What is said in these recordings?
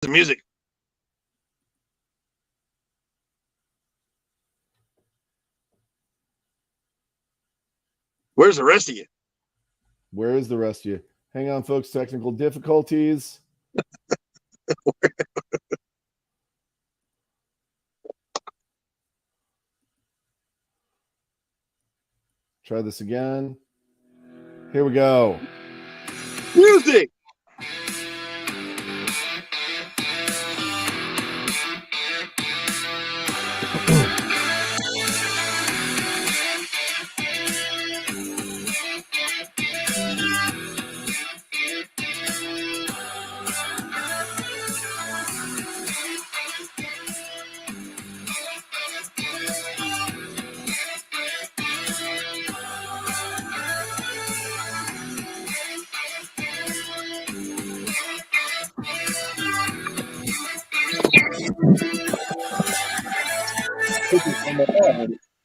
the music. Where's the rest of you? Where is the rest of you? Hang on, folks. Technical difficulties. Try this again. Here we go. Music.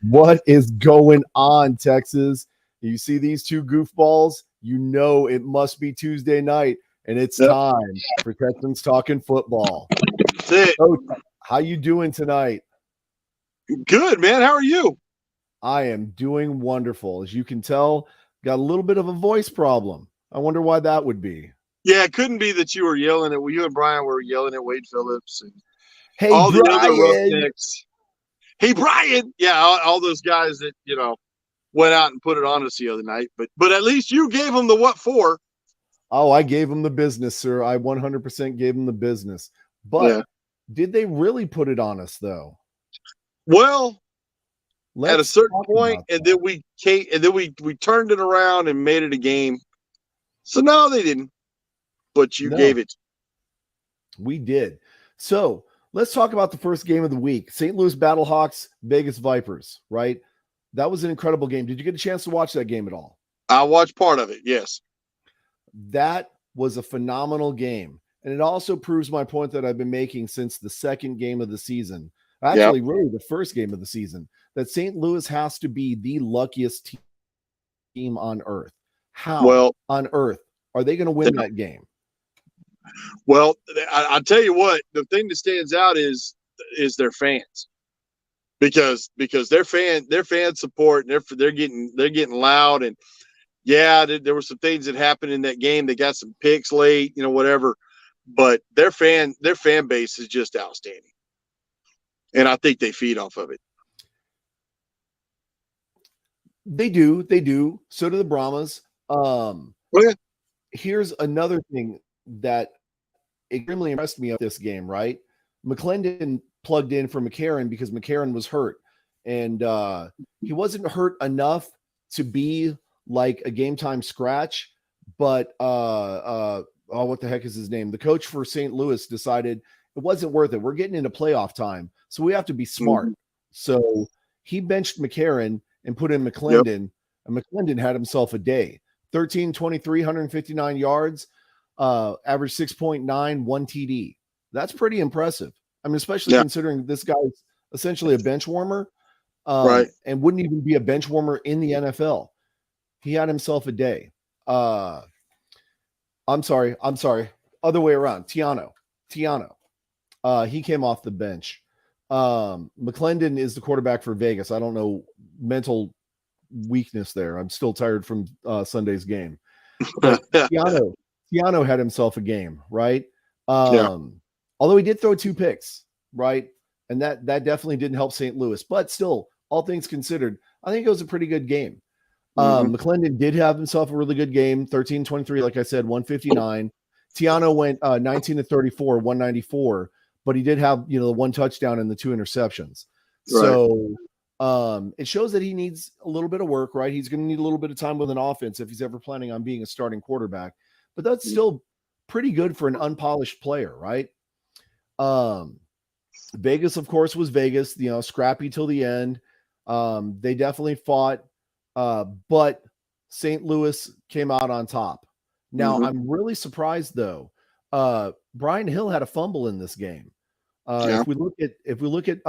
What is going on, Texas? You see these two goofballs? You know it must be Tuesday night, and it's Yep. time for Texans Talking Football. That's it. Coach, how you doing tonight? Good, man. How are you? I am doing wonderful. As you can tell, got a little bit of a voice problem. I wonder why that would be. Yeah, it couldn't be that you were yelling at you and Brian were yelling at Wade Phillips and Hey, all the other Brian. roughnecks. Hey, Brian. Yeah, all those guys that went out and put it on us the other night. But at least you gave them the what for. Oh, I gave him the business, sir. I 100% gave him the business. But did they really put it on us, though? Well, at a certain point, and then we turned it around and made it a game. So no, they didn't. But you gave it. We did. So let's talk about the first game of the week. St. Louis Battlehawks, Vegas Vipers, right? That was an incredible game. Did you get a chance to watch that game at all? I watched part of it, yes. That was a phenomenal game. And it also proves my point that I've been making since the second game of the season. Actually, really the first game of the season, that St. Louis has to be the luckiest team on earth. How on earth are they going to win that game? Well, I'll tell you what, the thing that stands out is their fans. Because their fan support, and they're getting loud, and there were some things that happened in that game. They got some picks late, whatever. But their fan base is just outstanding. And I think they feed off of it. They do. So do the Brahmas. Here's another thing that extremely impressed me of this game, right? McClendon plugged in for McCarron because McCarron was hurt. And he wasn't hurt enough to be like a game time scratch, but what the heck is his name? The coach for St. Louis decided it wasn't worth it. We're getting into playoff time, so we have to be smart. So he benched McCarron and put in McClendon, and McClendon had himself a day. 13, 23, 159 yards, average 6.9, 1 TD. That's pretty impressive. I mean, especially considering this guy's essentially a bench warmer, and wouldn't even be a bench warmer in the NFL. He had himself a day. I'm sorry. Other way around. Tiano. He came off the bench. McClendon is the quarterback for Vegas. I don't know, mental weakness there. I'm still tired from Sunday's game. But Tiano had himself a game, right? Although he did throw 2 picks, right? And that definitely didn't help St. Louis. But still, all things considered, I think it was a pretty good game. McClendon did have himself a really good game. 13-23, like I said, 159. Tiano went 19-34, 194, but he did have, the 1 touchdown and the 2 interceptions. So it shows that he needs a little bit of work, right? He's going to need a little bit of time with an offense if he's ever planning on being a starting quarterback. But that's still pretty good for an unpolished player, right? Vegas, of course, was Vegas, scrappy till the end. They definitely fought, but St. Louis came out on top. Now, I'm really surprised, though. Brian Hill had a fumble in this game. If we look at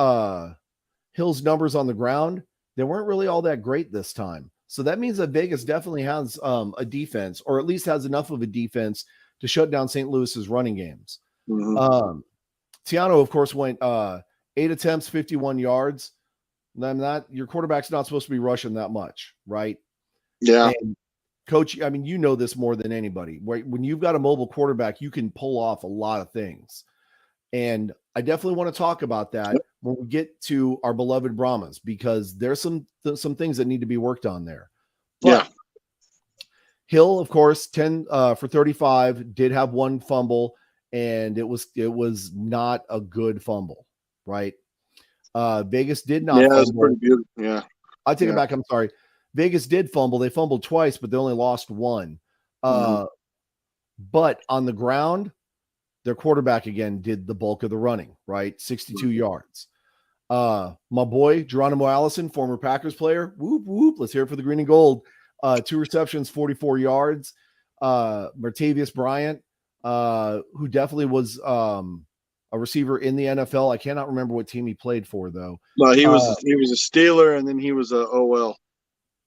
Hill's numbers on the ground, they weren't really all that great this time. So that means that Vegas definitely has a defense, or at least has enough of a defense to shut down St. Louis's running games. Tiano, of course, went 8 attempts, 51 yards. Your quarterback's not supposed to be rushing that much, right? Yeah. And coach, I mean, you know this more than anybody. When you've got a mobile quarterback, you can pull off a lot of things. And I definitely want to talk about that when we get to our beloved Brahmas, because there's some things that need to be worked on there. But Hill, of course, 10 for 35, did have one fumble, and it was not a good fumble, right? Vegas did not fumble. That's pretty good. Yeah. I take it back. I'm sorry. Vegas did fumble. They fumbled twice, but they only lost one. But on the ground, their quarterback again did the bulk of the running, right? 62 yards. My boy, Geronimo Allison, former Packers player. Whoop, whoop. Let's hear it for the green and gold. 2 receptions, 44 yards. Martavius Bryant, who definitely was a receiver in the NFL. I cannot remember what team he played for, though. No, he was a Steeler, and then he was a OL.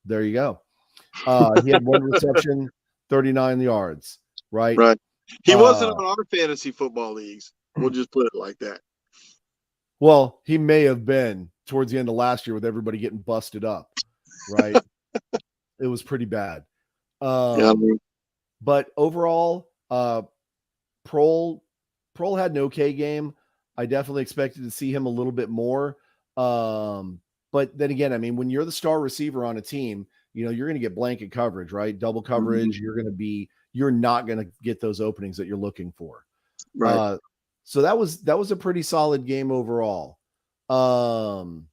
There you go. He had 1 reception, 39 yards, right? Right. He wasn't on our fantasy football leagues. We'll just put it like that. Well, he may have been towards the end of last year with everybody getting busted up, right? It was pretty bad. But overall, Prohl had an okay game. I definitely expected to see him a little bit more. But then again, I mean, when you're the star receiver on a team, you know, you're going to get blanket coverage, right? Double coverage. You're not going to get those openings that you're looking for. Right. So that was a pretty solid game overall. Of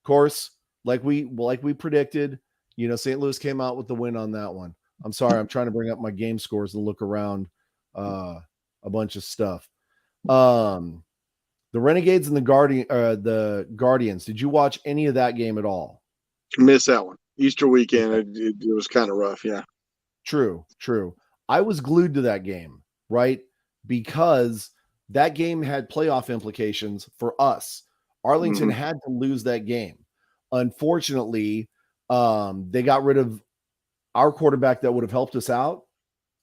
course, like we predicted, you know, St. Louis came out with the win on that one. I'm sorry, I'm trying to bring up my game scores and look around a bunch of stuff. The Renegades and the Guardians. Did you watch any of that game at all? Miss that one. Easter weekend, it was kind of rough. Yeah. True. I was glued to that game, right? Because that game had playoff implications for us. Arlington had to lose that game. Unfortunately, they got rid of our quarterback that would have helped us out.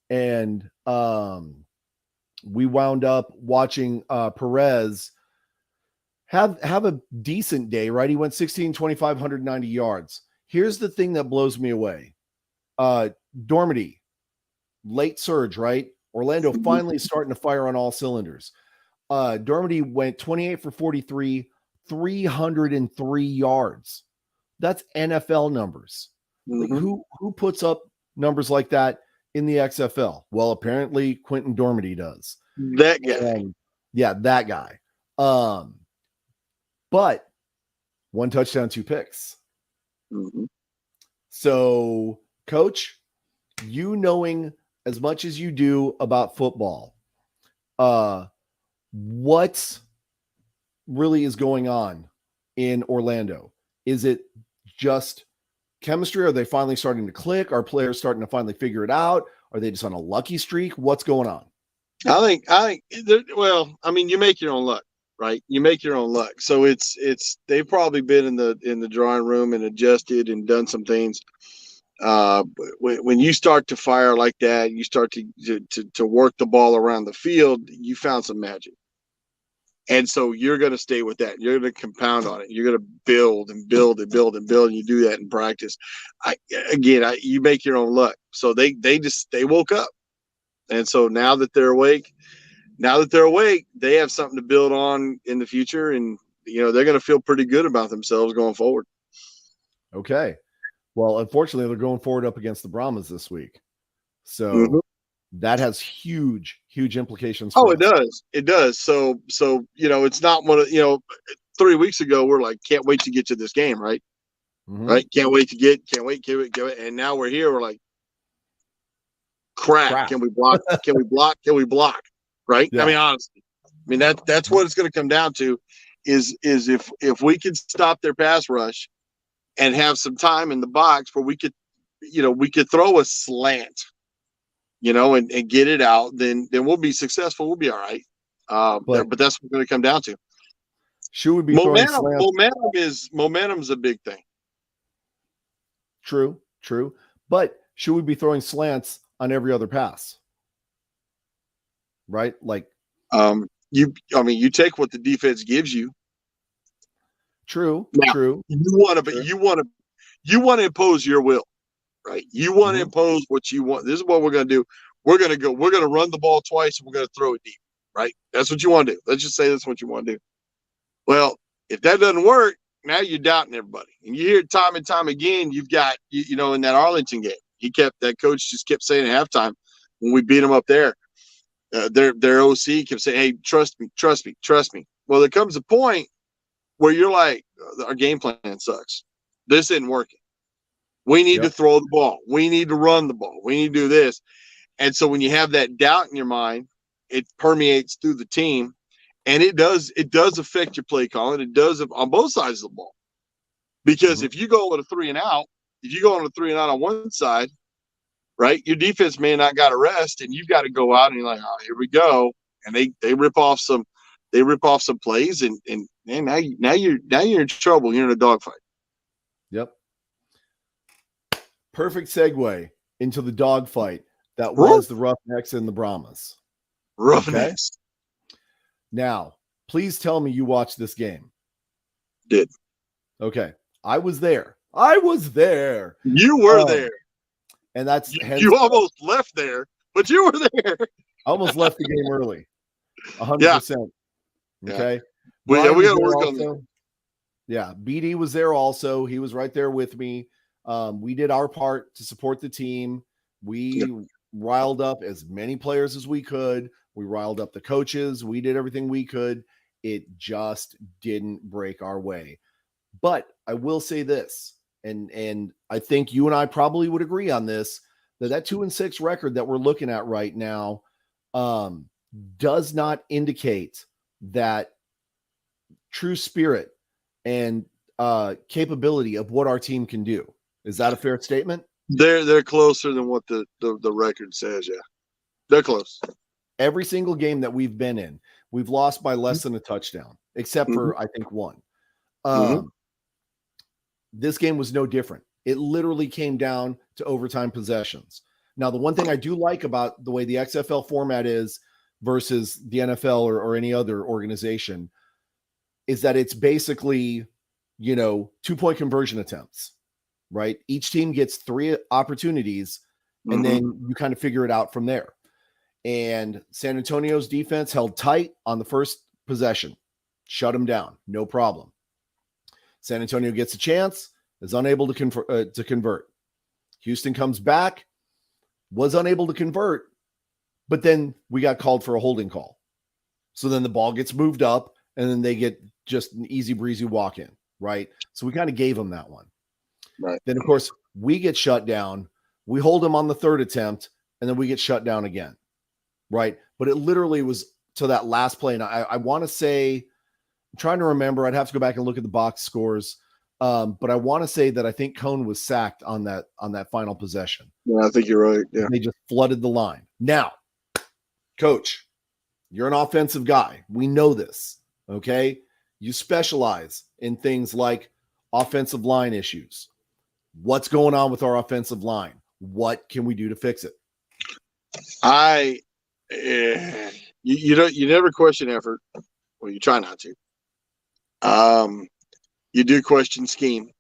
And we wound up watching Perez have a decent day, right? He went 16, 25, 190 yards. Here's the thing that blows me away. Dormady, late surge, right? Orlando finally starting to fire on all cylinders. Dormady went 28 for 43, 303 yards. That's NFL numbers. Like who puts up numbers like that in the XFL? Well, apparently Quentin Dormady does. That guy. That guy. But 1 touchdown, 2 picks. So, coach, you knowing as much as you do about football, what really is going on in Orlando? Is it just chemistry? Are they finally starting to click? Are players starting to finally figure it out? Are they just on a lucky streak? What's going on? I think, well, I mean, you make your own luck, right? You make your own luck. So they've probably been in the drawing room and adjusted and done some things. When you start to fire like that, you start to work the ball around the field, you found some magic. And so you're going to stay with that. You're going to compound on it. You're going to build and build and build and build. And you do that in practice. You make your own luck. So they woke up. And so now that they're awake, they have something to build on in the future. And, you know, they're going to feel pretty good about themselves going forward. Okay. Well, unfortunately, they're going forward up against the Brahmas this week. So that has huge implications. It does. It does. So, you know, it's not one of, you know, 3 weeks ago, we're like, can't wait to get to this game. Right. Right. Can't wait. And now we're here. We're like, crap. Can we block? Can we block? Right. Yeah. I mean, honestly, that's what it's going to come down to is if we can stop their pass rush and have some time in the box where we could throw a slant, you know, and get it out, then we'll be successful. We'll be all right. But that's what it's going to come down to. Should we be momentum's a big thing. True. But should we be throwing slants on every other pass? Right? Like You take what the defense gives you. True. Now, True. You want to impose your will, right? You want to Mhm. impose what you want. This is what we're going to do. We're going to run the ball twice and we're going to throw it deep, right? That's what you want to do. Let's just say that's what you want to do. Well, if that doesn't work, now you're doubting everybody. And you hear it time and time again. You've got, in that Arlington game, that coach just kept saying at halftime when we beat them up there, their OC kept saying, hey, trust me, trust me, trust me. Well, there comes a point where you're like, our game plan sucks. This isn't working. We need to throw the ball. We need to run the ball. We need to do this. And so when you have that doubt in your mind, it permeates through the team, and it does affect your play calling. It does on both sides of the ball. Because if you go with a 3 and out, on one side, right, your defense may not got a rest, and you've got to go out and you're like, oh, here we go. And they rip off some plays, and man, now you're in trouble. You're in a dogfight. Yep. Perfect segue into the dogfight that was the Roughnecks and the Brahmas. Roughnecks. Okay? Now, please tell me you watched this game. Did. Okay. I was there. You were there. And that's you almost left there, but you were there. I almost left the game early. 100%. Okay. Yeah. We got to work on that. Yeah. BD was there also. He was right there with me. We did our part to support the team. We riled up as many players as we could. We riled up the coaches. We did everything we could. It just didn't break our way. But I will say this, and I think you and I probably would agree on this, that 2-6 record that we're looking at right now does not indicate that true spirit and capability of what our team can do. Is that a fair statement? They're closer than what the record says. Yeah, they're close. Every single game that we've been in, we've lost by less than a touchdown, except for I think one. This game was no different. It literally came down to overtime possessions. Now, the one thing I do like about the way the XFL format is versus the NFL or any other organization is that it's basically, 2-point conversion attempts, right? Each team gets 3 opportunities, and then you kind of figure it out from there. And San Antonio's defense held tight on the first possession, shut them down, no problem. San Antonio gets a chance, is unable to convert. Houston comes back, was unable to convert, but then we got called for a holding call. So then the ball gets moved up, and then they get just an easy breezy walk in, right? So we kind of gave them that one. Right. Then, of course, we get shut down. We hold them on the third attempt, and then we get shut down again, right? But it literally was to that last play. And I want to say, I'm trying to remember. I'd have to go back and look at the box scores. But I want to say that I think Cone was sacked on that final possession. Yeah, I think you're right. Yeah. They just flooded the line. Now, Coach, you're an offensive guy. We know this, okay? You specialize in things like offensive line issues. What's going on with our offensive line? What can we do to fix it? You never question effort. Well, you try not to. You do question scheme.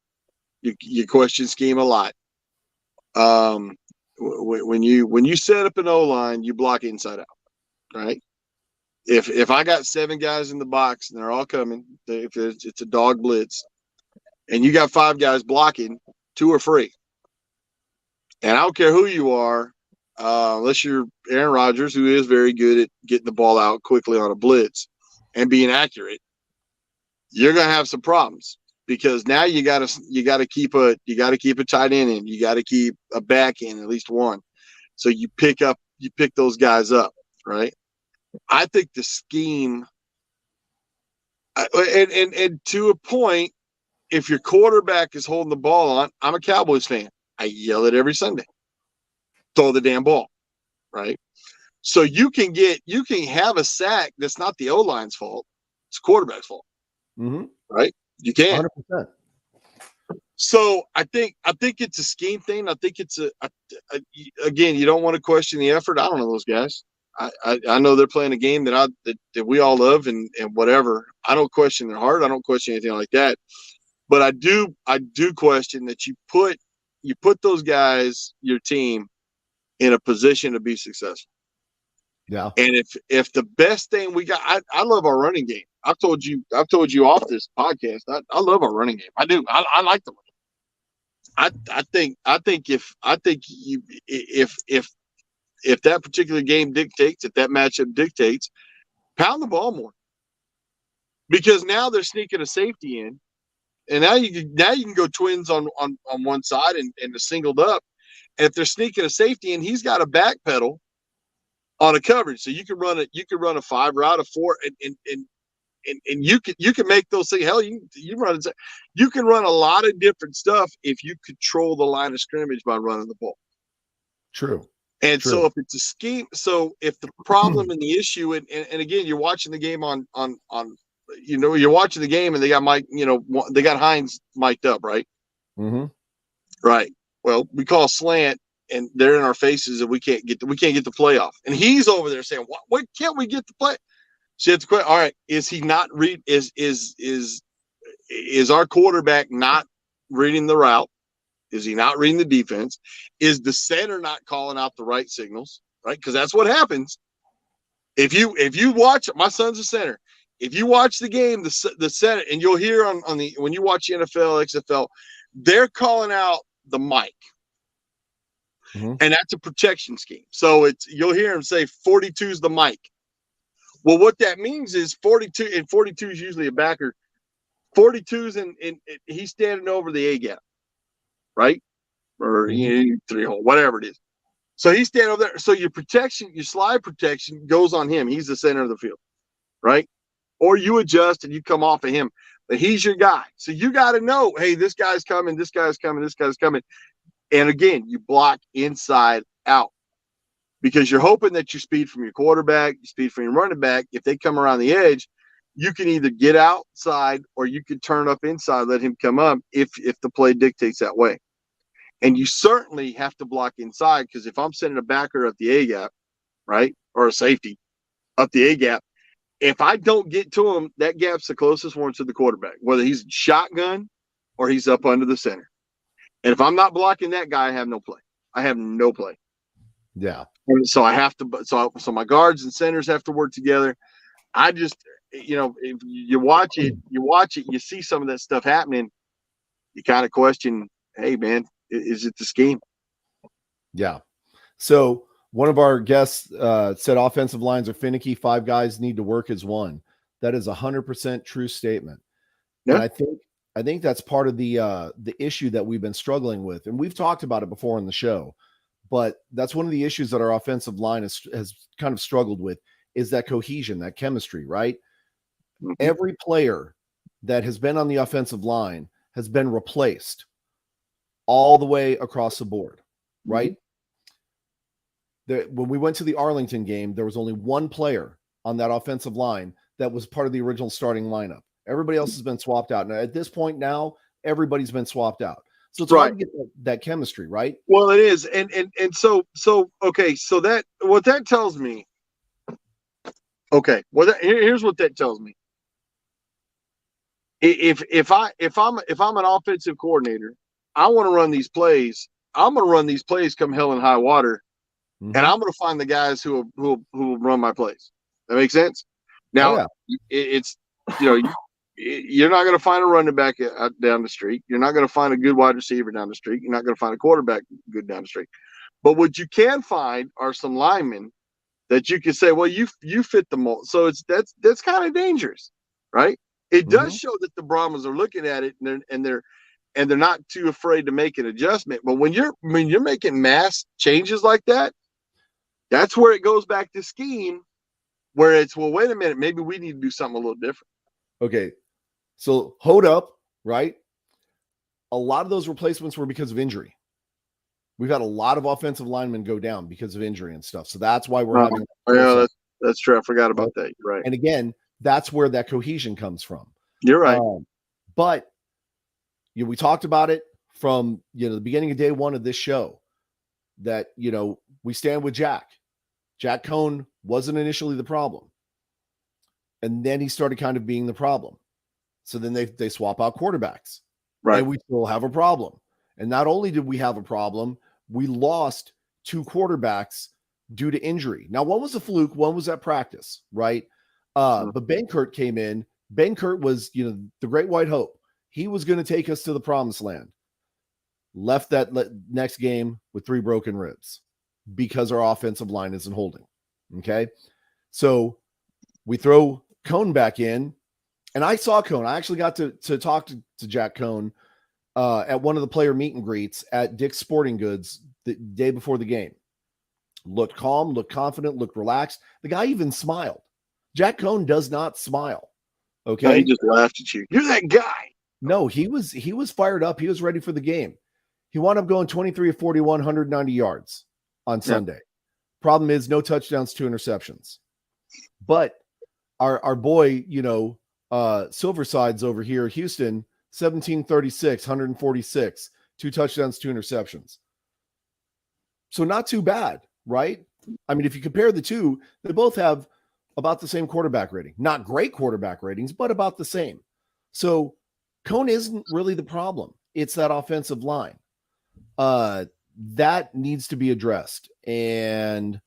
You question scheme a lot. When you set up an O-line, you block inside out, right? If I got 7 guys in the box and they're all coming, if it's a dog blitz, and you got 5 guys blocking, 2 are free. And I don't care who you are, unless you're Aaron Rodgers, who is very good at getting the ball out quickly on a blitz and being accurate, you're gonna have some problems. Because now you gotta keep a tight end in, you gotta keep a back in, at least one. So you pick those guys up, right? I think the scheme, and to a point, if your quarterback is holding the ball on, I'm a Cowboys fan. I yell it every Sunday. Throw the damn ball, right? So you can have a sack that's not the O-line's fault. It's quarterback's fault, right? You can. 100%. So I think it's a scheme thing. I think it's again, you don't want to question the effort. I don't know those guys. I know they're playing a game that we all love and whatever. I don't question their heart. I don't question anything like that. But I do question that you put those guys, your team, in a position to be successful. Yeah. And if the best thing we got, I love our running game. I've told you off this podcast. I love our running game. I do. I like the running. I think if that particular game dictates, if that matchup dictates, pound the ball more. Because now they're sneaking a safety in. And now you can go twins on one side and the singled up. And if they're sneaking a safety in, he's got a backpedal on a coverage. So you can run a 5 route, a 4, and you can make those things. Hell, you can run a lot of different stuff if you control the line of scrimmage by running the ball. True. And so if it's a scheme, so if the problem and the issue, and again, you're watching the game on you're watching the game and they got they got Hines mic'd up, right? Mm-hmm. Right. Well, we call slant and they're in our faces and we can't get the playoff. And he's over there saying, what can't we get the play? So it's quite all right. Is he not read is our quarterback not reading the route? Is he not reading the defense? Is the center not calling out the right signals? Right? Because that's what happens. If you watch, my son's a center. If you watch the game, the center, and you'll hear on the when you watch the NFL, XFL, they're calling out the mic. Mm-hmm. And that's a protection scheme. So you'll hear him say 42 is the mic. Well, what that means is 42, and 42 is usually a backer. 42's and he's standing over the A gap, right? Or 3-hole, whatever it is. So he's standing over there. So your slide protection goes on him. He's the center of the field, right? Or you adjust and you come off of him. But he's your guy. So you got to know, hey, this guy's coming, this guy's coming, this guy's coming. And again, you block inside out because you're hoping that your speed from your quarterback, your speed from your running back, if they come around the edge, you can either get outside or you can turn up inside, let him come up if the play dictates that way. And you certainly have to block inside because if I'm sending a backer up the A gap, right, or a safety up the A gap, if I don't get to him, that gap's the closest one to the quarterback, whether he's shotgun or he's up under the center. And if I'm not blocking that guy, I have no play. Yeah. And so I have to. So my guards and centers have to work together. I just, if you watch it, you see some of that stuff happening. You kind of question, hey man, is it the scheme? Yeah. So one of our guests said offensive lines are finicky. 5 guys need to work as one. That is 100% true statement. Yeah. And I think that's part of the issue that we've been struggling with. And we've talked about it before on the show, but that's one of the issues that our offensive line has kind of struggled with is that cohesion, that chemistry, right? Mm-hmm. Every player that has been on the offensive line has been replaced all the way across the board, right? Mm-hmm. When we went to the Arlington game, there was only one player on that offensive line that was part of the original starting lineup. Everybody else has been swapped out. Now, at this point now, everybody's been swapped out. So it's hard to get that chemistry, right? Well, it is. And so okay, so that what that tells me. Okay, well here's what that tells me. If I'm an offensive coordinator, I want to run these plays. I'm going to run these plays come hell and high water. Mm-hmm. And I'm going to find the guys who will run my plays. That makes sense. Now it's you're not going to find a running back down the street. You're not going to find a good wide receiver down the street. You're not going to find a quarterback good down the street. But what you can find are some linemen that you can say, well, you fit the mold. So that's kind of dangerous, right? It does show that the Brahmas are looking at it and they're not too afraid to make an adjustment. But when you're making mass changes like that, that's where it goes back to scheme, where it's, well, wait a minute, maybe we need to do something a little different. Okay. So hold up, right? A lot of those replacements were because of injury. We've had a lot of offensive linemen go down because of injury and stuff. So that's why we're having. Yeah, that's true. I forgot about that. You're right. And again, that's where that cohesion comes from. You're right. But we talked about it from the beginning of day one of this show that we stand with Jack. Jack Cohn Wasn't initially the problem. And then he started kind of being the problem. So then they swap out quarterbacks. Right. And we still have a problem. And not only did we have a problem, we lost 2 quarterbacks due to injury. Now, one was a fluke, one was at practice, right? But Ben Kurt came in. Ben Kurt was, the great white hope. He was going to take us to the promised land. Left that next game with 3 broken ribs because our offensive line isn't holding. Okay. So we throw Cone back in, and I saw Cone. I actually got to talk to Jack Cone at one of the player meet and greets at Dick's Sporting Goods the day before the game. Looked calm, looked confident, looked relaxed. The guy even smiled. Jack Cone does not smile. Okay. No, he just laughed at you. You're that guy. No, he was fired up. He was ready for the game. He wound up going 23 of 41, 190 yards on Sunday. Problem is, no touchdowns, 2 interceptions. But our boy, Silverside's over here, Houston, 1736, 146, 2 touchdowns, 2 interceptions. So not too bad, right? I mean, if you compare the two, they both have about the same quarterback rating. Not great quarterback ratings, but about the same. So Cone isn't really the problem. It's that offensive line. That needs to be addressed. And,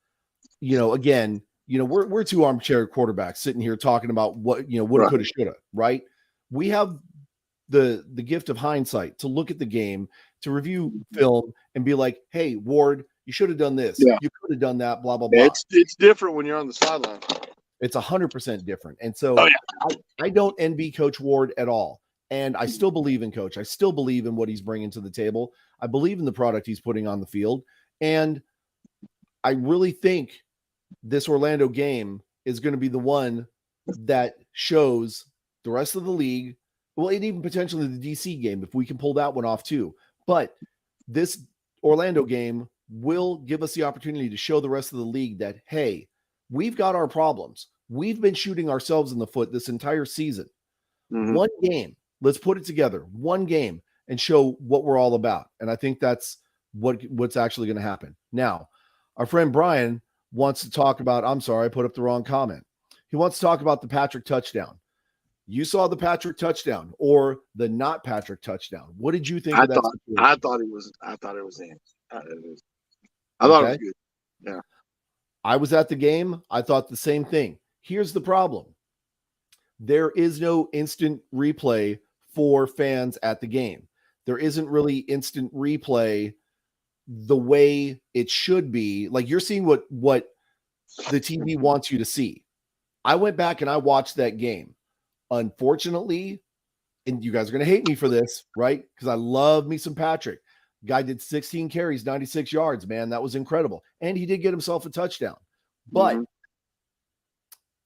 again, we're 2 armchair quarterbacks sitting here talking about what, woulda, coulda, shoulda, right? We have the gift of hindsight to look at the game, to review film and be like, hey, Ward, you should have done this. Yeah. You could have done that, blah, blah, blah. It's different when you're on the sideline. It's 100% different. And so I don't envy Coach Ward at all. And I still believe in Coach. I still believe in what he's bringing to the table. I believe in the product he's putting on the field. And I really think this Orlando game is going to be the one that shows the rest of the league, well, and even potentially the DC game, if we can pull that one off too. But this Orlando game will give us the opportunity to show the rest of the league that, hey, we've got our problems. We've been shooting ourselves in the foot this entire season. Mm-hmm. One game, let's put it together, one game, and show what we're all about. And I think that's what's actually going to happen. Now, our friend Brian wants to talk about, I'm sorry, I put up the wrong comment. He wants to talk about the Patrick touchdown. You saw the Patrick touchdown or the not Patrick touchdown. What did you think of that? I thought it was in. I thought it was good. Yeah. I was at the game. I thought the same thing. Here's the problem. There is no instant replay for fans at the game. There isn't really instant replay the way it should be. Like, you're seeing what the TV wants you to see. I went back and I watched that game. Unfortunately, and you guys are going to hate me for this, right? Because I love me some Patrick. Guy did 16 carries, 96 yards, man. That was incredible. And he did get himself a touchdown. But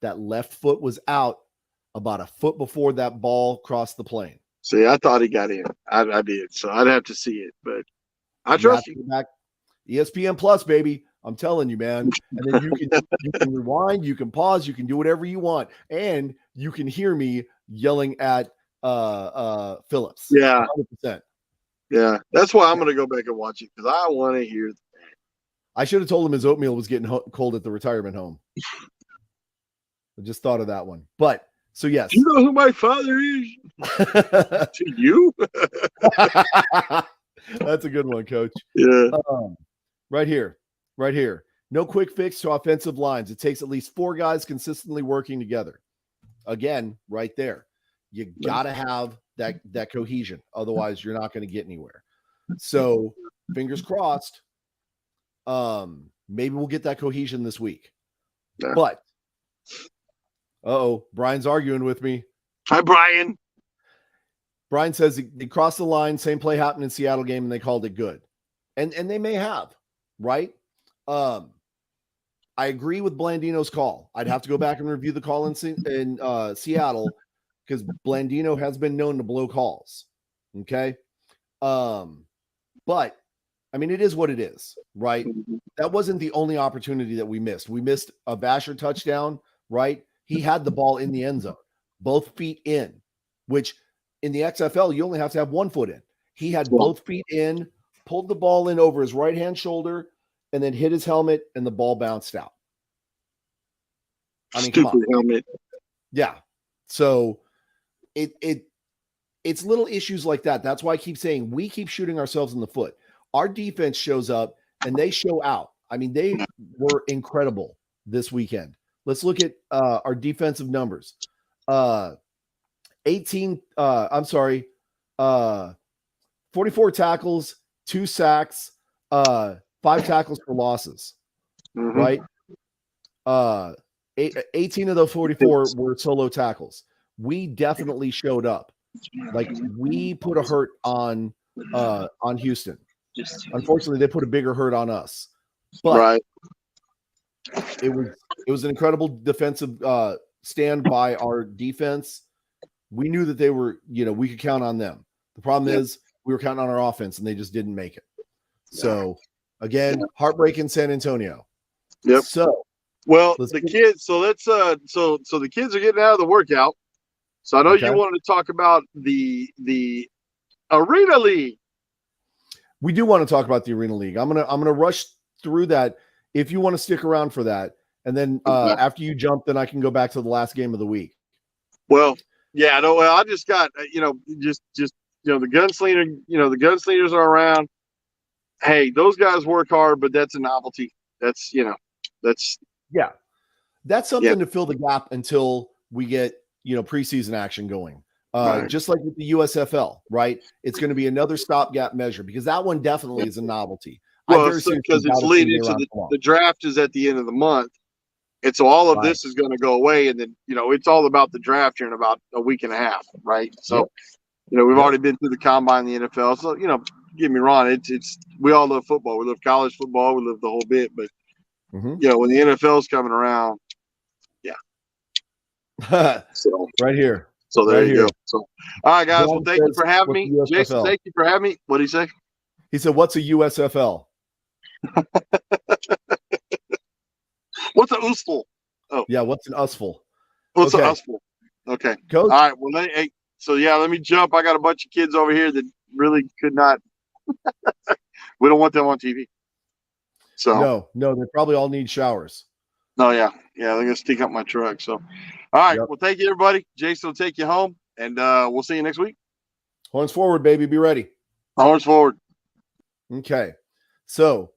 that left foot was out about a foot before that ball crossed the plane. See, I thought he got in. I did. So I'd have to see it. But I trust you. Back. ESPN Plus, baby. I'm telling you, man. And then you can rewind, you can pause, you can do whatever you want. And you can hear me yelling at Phillips. Yeah. 100%. Yeah. That's why I'm going to go back and watch it, because I want to hear that. I should have told him his oatmeal was getting cold at the retirement home. I just thought of that one. But so, yes. Do you know who my father is? To you? That's a good one, Coach. Yeah. Right here. No quick fix to offensive lines. It takes at least 4 guys consistently working together. Again, right there. You got to have that cohesion. Otherwise, you're not going to get anywhere. So, fingers crossed. Maybe we'll get that cohesion this week. Yeah. But, Brian's arguing with me. Hi, Brian. Brian says they crossed the line, same play happened in Seattle game, and they called it good. And they may have, right? I agree with Blandino's call. I'd have to go back and review the call in Seattle, because Blandino has been known to blow calls. Okay. But I mean, it is what it is, right? That wasn't the only opportunity that we missed. We missed a Basher touchdown, right? He had the ball in the end zone, both feet in, which in the XFL, you only have to have 1 foot in. He had both feet in, pulled the ball in over his right-hand shoulder, and then hit his helmet, and the ball bounced out. I mean, come on. Stupid helmet. Yeah. So it's little issues like that. That's why I keep saying we keep shooting ourselves in the foot. Our defense shows up and they show out. I mean, they were incredible this weekend. Let's look at our defensive numbers. 44 tackles, 2 sacks, 5 tackles for losses, right? 18 of those 44 were solo tackles. We definitely showed up. Like, we put a hurt on Houston. Unfortunately, they put a bigger hurt on us. But it was an incredible defensive stand by our defense. We knew that they were, we could count on them. The problem is we were counting on our offense and they just didn't make it. So again, heartbreak in San Antonio. Yep. So the kids, so the kids are getting out of the workout. So I know you wanted to talk about the Arena League. We do want to talk about the Arena League. I'm gonna rush through that if you want to stick around for that. And then after you jump, then I can go back to the last game of the week. Well, yeah, no, well, I just got, the gunslinger, the gunslingers are around. Hey, those guys work hard, but that's a novelty. That's something to fill the gap until we get, preseason action going. Just like with the USFL, right? It's going to be another stopgap measure because that one definitely is a novelty. Well, because it's leading to the draft is at the end of the month. And so all of this is going to go away. And then, it's all about the draft here in about a week and a half. Right. So, we've already been through the combine in the NFL. So, get me wrong. It's we all love football. We love college football. We love the whole bit. But, when the NFL is coming around. So, right here. So there you go. So, all right, guys. Well, thank you for having me. Jason, thank you for having me. What did he say? He said, what's a USFL? What's an usful? Oh, yeah. What's an usful? What's an usful? Okay. Coach. All right. Well, let me jump. I got a bunch of kids over here that really could not. We don't want them on TV. So no, they probably all need showers. Oh yeah, they're gonna stick up my truck. So, all right. Well, thank you, everybody. Jason will take you home, and we'll see you next week. Horns forward, baby. Be ready. Horns forward. Okay. So,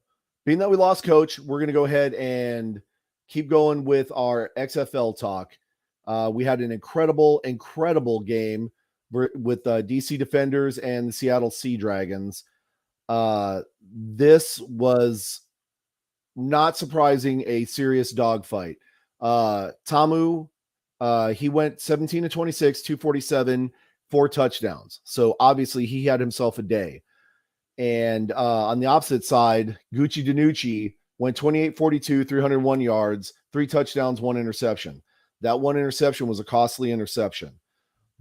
being that we lost Coach, we're going to go ahead and keep going with our XFL talk. We had an incredible game with DC Defenders and the Seattle Sea Dragons. This was not surprising, a serious dogfight. Tamu, he went 17 to 26, 247, 4 touchdowns. So obviously he had himself a day. And on the opposite side, Gucci DiNucci went 28-42, 301 yards, 3 touchdowns, 1 interception. That 1 interception was a costly interception.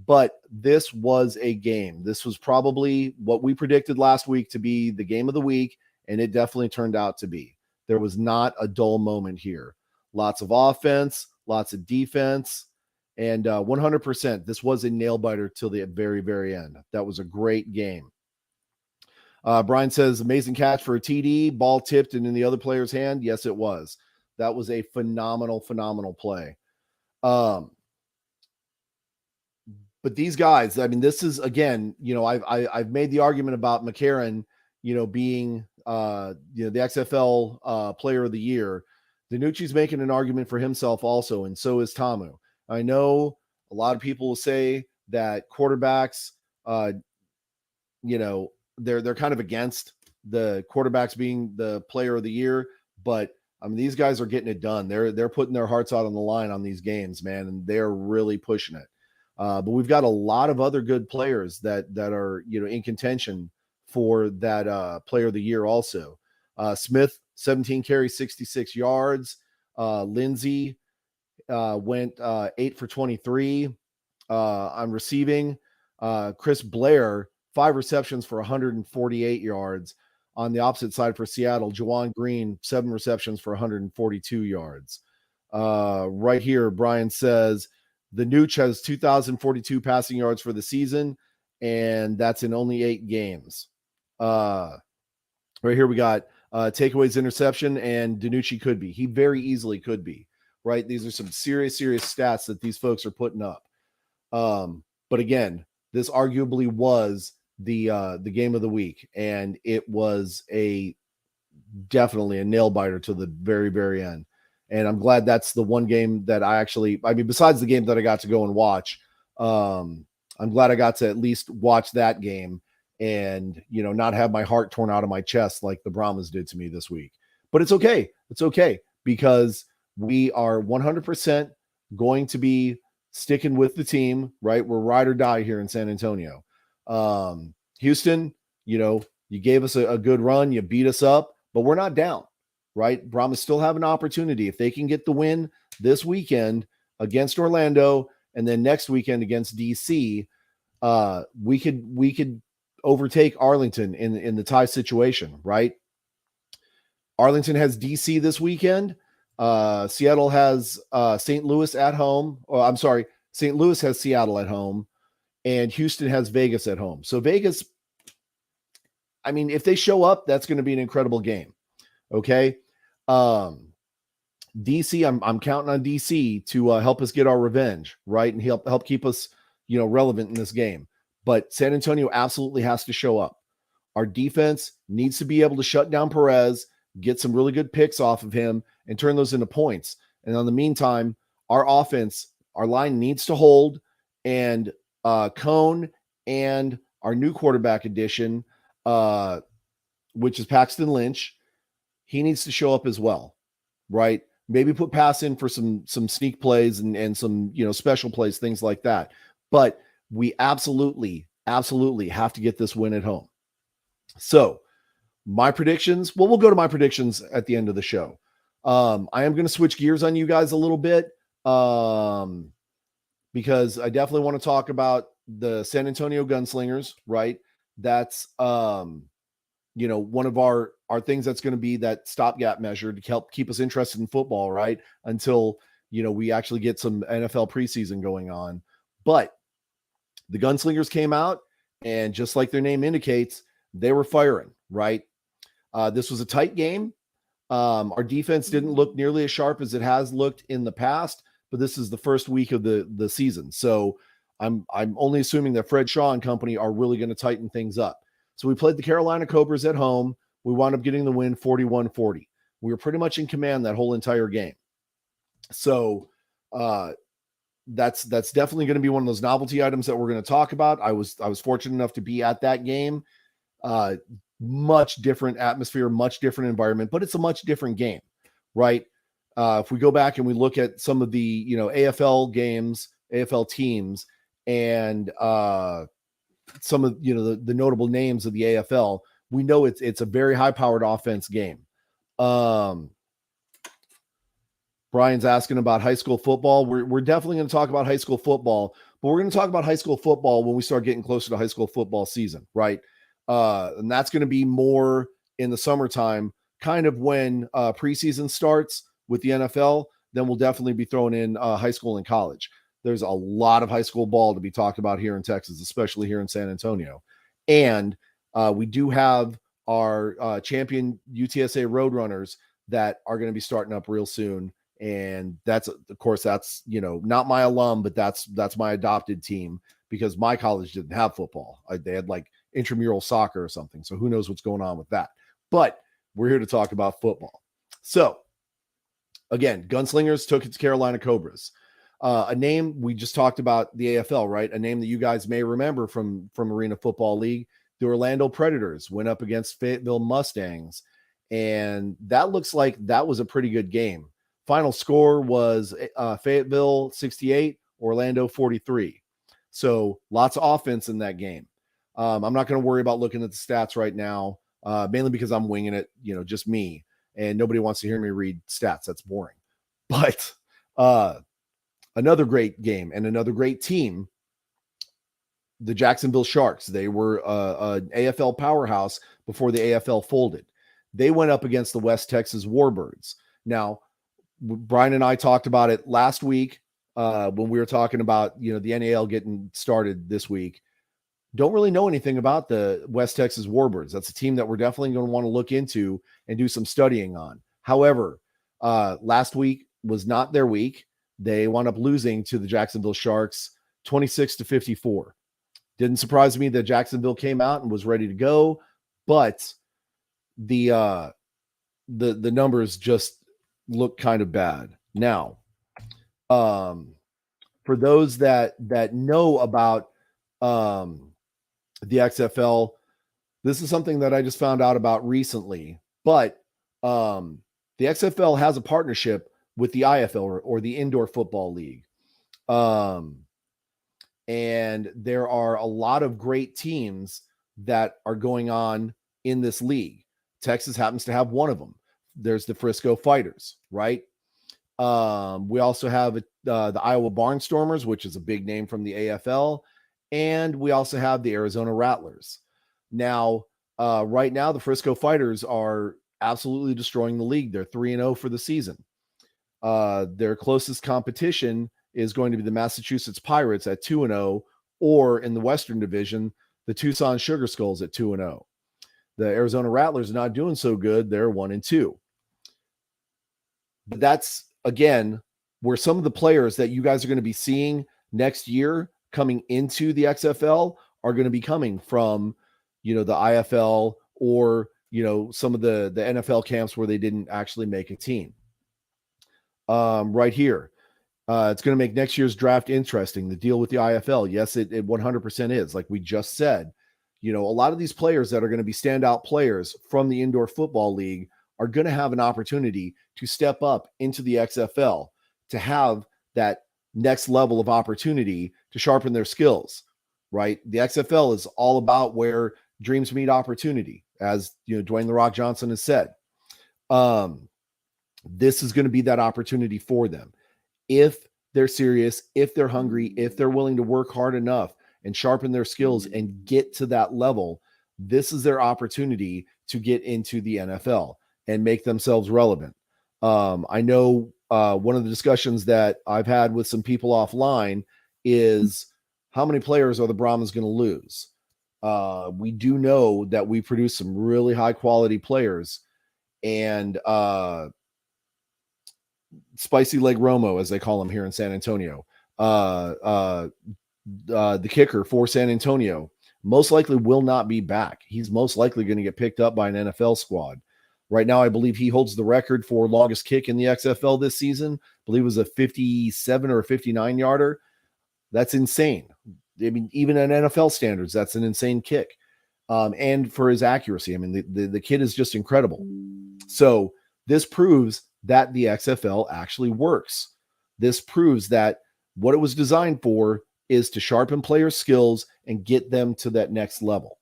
But this was a game. This was probably what we predicted last week to be the game of the week, and it definitely turned out to be. There was not a dull moment here. Lots of offense, lots of defense, and 100%. This was a nail-biter till the very, very end. That was a great game. Brian says, amazing catch for a TD, ball tipped and in the other player's hand. Yes, it was. That was a phenomenal play. But these guys, I mean, this is, again, I've made the argument about McCarron, being, the XFL player of the year. DiNucci's making an argument for himself also, and so is Tamu. I know a lot of people will say that quarterbacks, they're kind of against the quarterbacks being the player of the year, but I mean, these guys are getting it done. They're putting their hearts out on the line on these games, man, and they're really pushing it. But we've got a lot of other good players that are, in contention for that player of the year also. Smith, 17 carries, 66 yards. Lindsey went 8 for 23 on receiving. Chris Blair, 5 receptions for 148 yards. On the opposite side for Seattle, Juwan Green, 7 receptions for 142 yards. Right here, Brian says, the Nooch has 2,042 passing yards for the season, and that's in only 8 games. Right here we got takeaways, interception, and DiNucci could be. He very easily could be. right? These are some serious stats that these folks are putting up. But again, this arguably was the game of the week, and it was definitely a nail biter to the very end. And I'm glad that's the one game that besides the game that I got to go and watch, I'm glad I got to at least watch that game and, not have my heart torn out of my chest like the Brahmas did to me this week. But it's okay. It's okay because we are 100% going to be sticking with the team, right? We're ride or die here in San Antonio. Houston, you gave us a good run. You beat us up, but we're not down, right? Brahmas still have an opportunity. If they can get the win this weekend against Orlando and then next weekend against DC, we could overtake Arlington in the tie situation, right? Arlington has DC this weekend. Seattle has St. Louis at home. St. Louis has Seattle at home, and Houston has Vegas at home. So Vegas, if they show up, that's going to be an incredible game. Okay. DC, I'm counting on DC to help us get our revenge, right? And help keep us, relevant in this game. But San Antonio absolutely has to show up. Our defense needs to be able to shut down Perez, get some really good picks off of him, and turn those into points. And in the meantime, our offense, our line needs to hold, and Cone and our new quarterback addition, which is Paxton Lynch, he needs to show up as well, right? Maybe put pass in for some sneak plays and some, special plays, things like that. But we absolutely have to get this win at home. So my predictions, we'll go to my predictions at the end of the show. I am going to switch gears on you guys a little bit because I definitely want to talk about the San Antonio Gunslingers, right? That's, one of our things that's going to be that stopgap measure to help keep us interested in football, right? Until, we actually get some NFL preseason going on. But the Gunslingers came out, and just like their name indicates, they were firing, right? This was a tight game. Our defense didn't look nearly as sharp as it has looked in the past, but this is the first week of the season. So I'm only assuming that Fred Shaw and company are really going to tighten things up. So we played the Carolina Cobras at home. We wound up getting the win 41-40. We were pretty much in command that whole entire game. So that's definitely going to be one of those novelty items that we're going to talk about. I was fortunate enough to be at that game. Much different atmosphere, much different environment, but it's a much different game, right? If we go back and we look at some of the, AFL games, AFL teams, and some of, the notable names of the AFL, we know it's a very high-powered offense game. Brian's asking about high school football. We're definitely going to talk about high school football, but we're going to talk about high school football when we start getting closer to high school football season, right? And that's going to be more in the summertime, kind of when preseason starts with the NFL. Then we'll definitely be throwing in high school and college. There's a lot of high school ball to be talked about here in Texas, especially here in San Antonio. And we do have our champion UTSA Roadrunners that are going to be starting up real soon. And that's not my alum, but that's my adopted team because my college didn't have football. They had like intramural soccer or something. So who knows what's going on with that, but we're here to talk about football. So again, Gunslingers took it to Carolina Cobras, a name we just talked about the AFL, right? A name that you guys may remember from Arena Football League. The Orlando Predators went up against Fayetteville Mustangs, and that looks like that was a pretty good game. Final score was Fayetteville 68, Orlando 43. So lots of offense in that game. I'm not going to worry about looking at the stats right now, mainly because I'm winging it, just me, and nobody wants to hear me read stats. That's boring. But another great game and another great team, the Jacksonville Sharks. They were an AFL powerhouse before the AFL folded. They went up against the West Texas Warbirds. Now, Brian and I talked about it last week when we were talking about, the NAL getting started this week. Don't really know anything about the West Texas Warbirds. That's a team that we're definitely going to want to look into and do some studying on. However, last week, was not their week. They wound up losing to the Jacksonville Sharks 26-54. Didn't surprise me that Jacksonville came out and was ready to go, but the numbers just look kind of bad. Now, for those that know about the XFL, this is something that I just found out about recently, but the XFL has a partnership with the IFL or the Indoor Football League. And there are a lot of great teams that are going on in this league. Texas happens to have one of them. There's the Frisco Fighters, right? We also have the Iowa Barnstormers, which is a big name from the AFL. And we also have the Arizona Rattlers. Now, right now, the Frisco Fighters are absolutely destroying the league. They're 3-0 for the season. Their closest competition is going to be the Massachusetts Pirates at 2-0, or in the Western Division, the Tucson Sugar Skulls at 2-0. The Arizona Rattlers are not doing so good. They're 1-2. But that's, again, where some of the players that you guys are going to be seeing next year coming into the XFL are going to be coming from, the IFL or, some of the NFL camps where they didn't actually make a team. Right here. It's going to make next year's draft interesting. The deal with the IFL. Yes, it 100% is. Like we just said, a lot of these players that are going to be standout players from the Indoor Football League are going to have an opportunity to step up into the XFL, to have that next level of opportunity to sharpen their skills, right? The XFL is all about where dreams meet opportunity, as Dwayne "The Rock" Johnson has said. This is going to be that opportunity for them. If they're serious, if they're hungry, if they're willing to work hard enough and sharpen their skills and get to that level, this is their opportunity to get into the NFL and make themselves relevant. I know one of the discussions that I've had with some people offline is how many players are the Brahmas going to lose? We do know that we produce some really high quality players, and Spicy Leg Romo, as they call him here in San Antonio, the kicker for San Antonio, most likely will not be back. He's most likely going to get picked up by an NFL squad. Right now, I believe he holds the record for longest kick in the XFL this season. I believe it was a 57 or a 59 yarder. That's insane. I mean, even at NFL standards, that's an insane kick. And for his accuracy, I mean, the kid is just incredible. So this proves that the XFL actually works. This proves that what it was designed for is to sharpen players' skills and get them to that next level.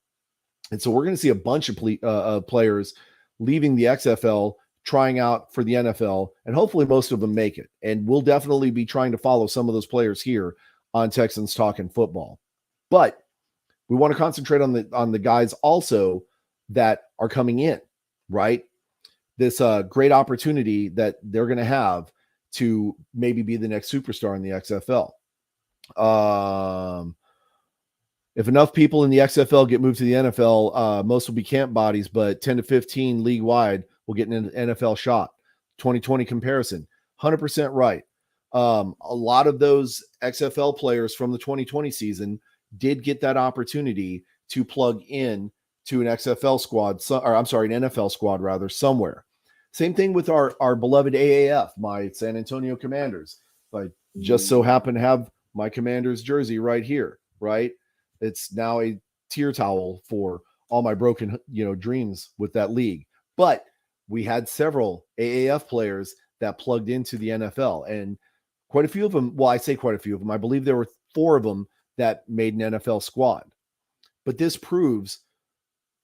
And so we're going to see a bunch of players leaving the XFL, trying out for the NFL, and hopefully most of them make it. And we'll definitely be trying to follow some of those players here on Texans Talking Football. But we want to concentrate on the guys also that are coming in, right? This great opportunity that they're going to have to maybe be the next superstar in the XFL. If enough people in the XFL get moved to the NFL, most will be camp bodies, but 10 to 15 league-wide will get an NFL shot. 2020 comparison, 100% right. A lot of those XFL players from the 2020 season did get that opportunity to plug in to an XFL squad, an NFL squad rather, somewhere. Same thing with our beloved AAF, my San Antonio Commanders. I just so happen to have my Commanders jersey right here, right? It's now a tear towel for all my broken, dreams with that league. But we had several AAF players that plugged into the NFL, and quite a few of them. Well, I say quite a few of them. I believe there were 4 of them that made an NFL squad. But this proves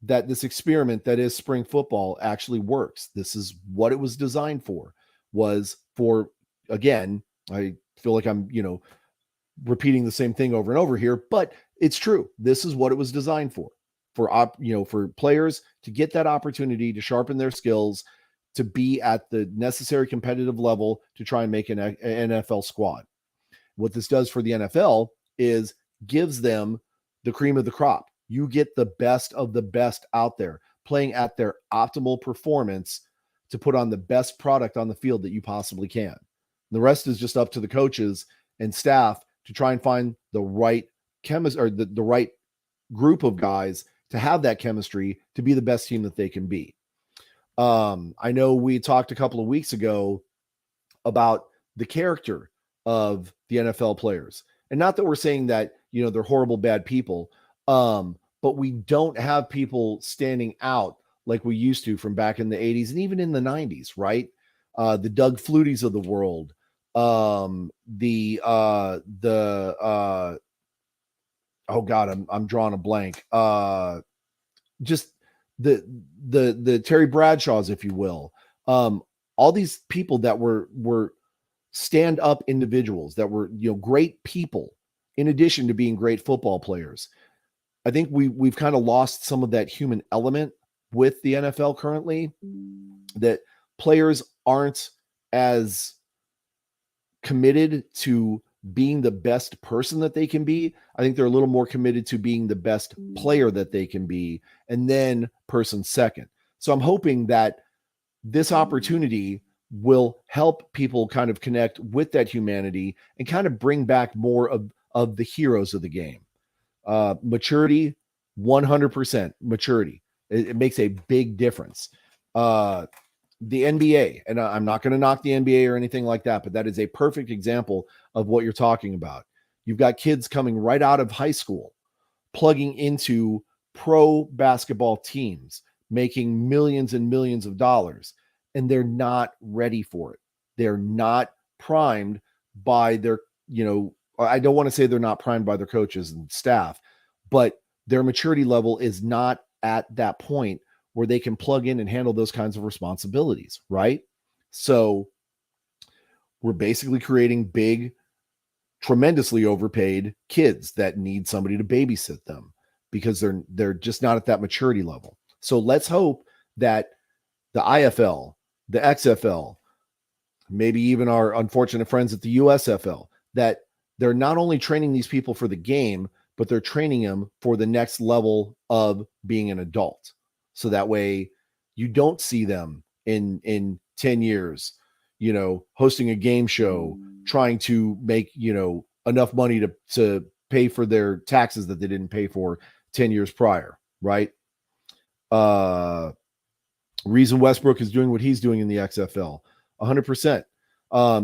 that this experiment that is spring football actually works. This is what it was designed for. Was for, again, I feel like I'm, repeating the same thing over and over here, but it's true. This is what it was designed for players to get that opportunity to sharpen their skills, to be at the necessary competitive level to try and make an NFL squad. What this does for the NFL is gives them the cream of the crop. You get the best of the best out there playing at their optimal performance to put on the best product on the field that you possibly can. The rest is just up to the coaches and staff to try and find the right chemistry, or the right group of guys to have that chemistry to be the best team that they can be. I know we talked a couple of weeks ago about the character of the NFL players. And not that we're saying that, they're horrible, bad people. But we don't have people standing out like we used to from back in the 80s and even in the 90s, right? The Doug Flutys of the world. Oh God, I'm drawing a blank. Just the Terry Bradshaws, if you will. All these people that were stand-up individuals that were, great people in addition to being great football players. I think we've kind of lost some of that human element with the NFL currently, that players aren't as committed to being the best person that they can be. I think they're a little more committed to being the best player that they can be, and then person second. So I'm hoping that this opportunity will help people kind of connect with that humanity and kind of bring back more of the heroes of the game. Maturity, 100% maturity. It makes a big difference. The NBA, and I'm not going to knock the NBA or anything like that, but that is a perfect example of what you're talking about. You've got kids coming right out of high school, plugging into pro basketball teams, making millions and millions of dollars, and they're not ready for it. They're not primed by their, I don't want to say they're not primed by their coaches and staff, but their maturity level is not at that point where they can plug in and handle those kinds of responsibilities, right? So we're basically creating big, tremendously overpaid kids that need somebody to babysit them because they're just not at that maturity level. So let's hope that the IFL, the XFL, maybe even our unfortunate friends at the USFL, that they're not only training these people for the game, but they're training them for the next level of being an adult. So that way you don't see them in 10 years, hosting a game show, trying to make, enough money to pay for their taxes that they didn't pay for 10 years prior, right? Reason Westbrook is doing what he's doing in the XFL, 100%.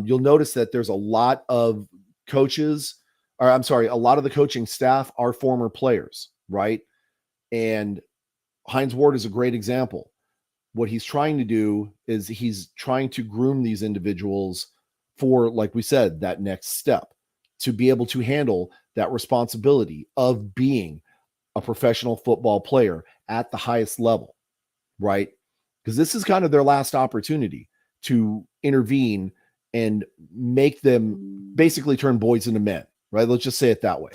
You'll notice that there's a lot of coaches, or I'm sorry, a lot of the coaching staff are former players, right? And Hines Ward is a great example. What he's trying to do is he's trying to groom these individuals for, like we said, that next step, to be able to handle that responsibility of being a professional football player at the highest level, right? Because this is kind of their last opportunity to intervene and make them basically turn boys into men, right? Let's just say it that way.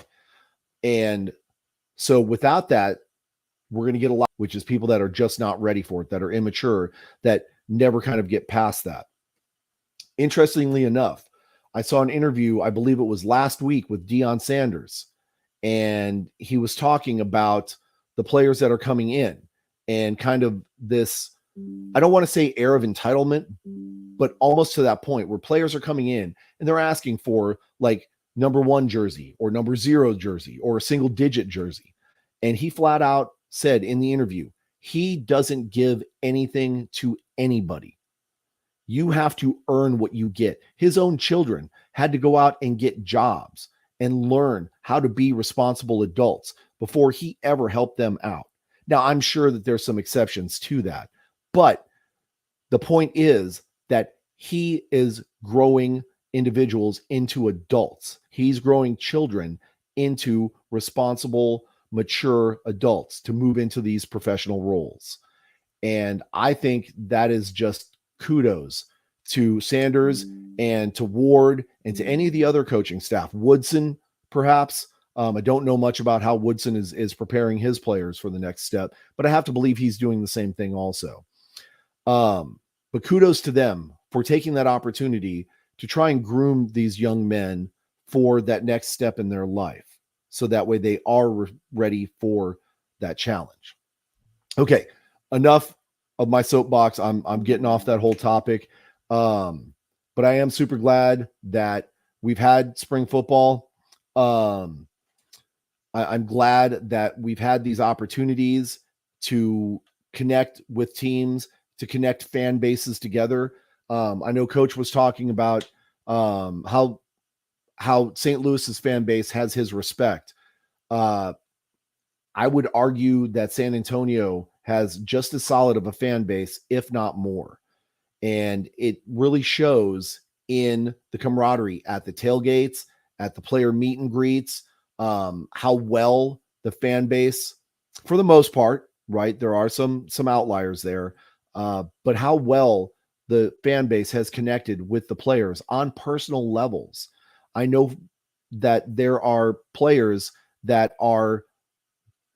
And so without that, we're going to get a lot, which is people that are just not ready for it, that are immature, that never kind of get past that. Interestingly enough, I saw an interview, I believe it was last week, with Deion Sanders, and he was talking about the players that are coming in and kind of this, I don't want to say air of entitlement, but almost to that point where players are coming in and they're asking for like number 1 jersey or number 0 jersey or a single digit jersey. And he flat out said in the interview, he doesn't give anything to anybody. You have to earn what you get. His own children had to go out and get jobs and learn how to be responsible adults before he ever helped them out. Now, I'm sure that there's some exceptions to that, but the point is that he is growing individuals into adults. He's growing children into responsible, mature adults to move into these professional roles. And I think that is just kudos to Sanders and to Ward and to any of the other coaching staff. Woodson, perhaps. I don't know much about how Woodson is preparing his players for the next step, but I have to believe he's doing the same thing also. But kudos to them for taking that opportunity to try and groom these young men for that next step in their life, so that way they are ready for that challenge. Okay, enough of my soapbox. I'm getting off that whole topic. but I am super glad that we've had spring football. I'm glad that we've had these opportunities to connect with teams, to connect fan bases together. I know Coach was talking about how St. Louis's fan base has his respect. I would argue that San Antonio has just as solid of a fan base, if not more. And it really shows in the camaraderie at the tailgates, at the player meet and greets, how well the fan base, for the most part, right? There are some outliers there, but how well the fan base has connected with the players on personal levels. I know that there are players that are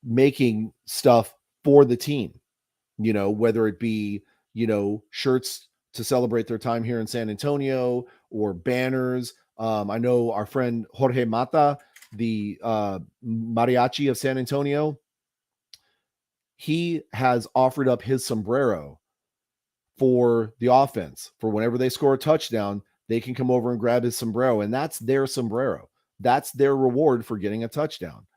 making stuff for the team, whether it be, shirts to celebrate their time here in San Antonio or banners. I know our friend Jorge Mata, the mariachi of San Antonio, he has offered up his sombrero for the offense. For whenever they score a touchdown, they can come over and grab his sombrero, and that's their sombrero. That's their reward for getting a touchdown.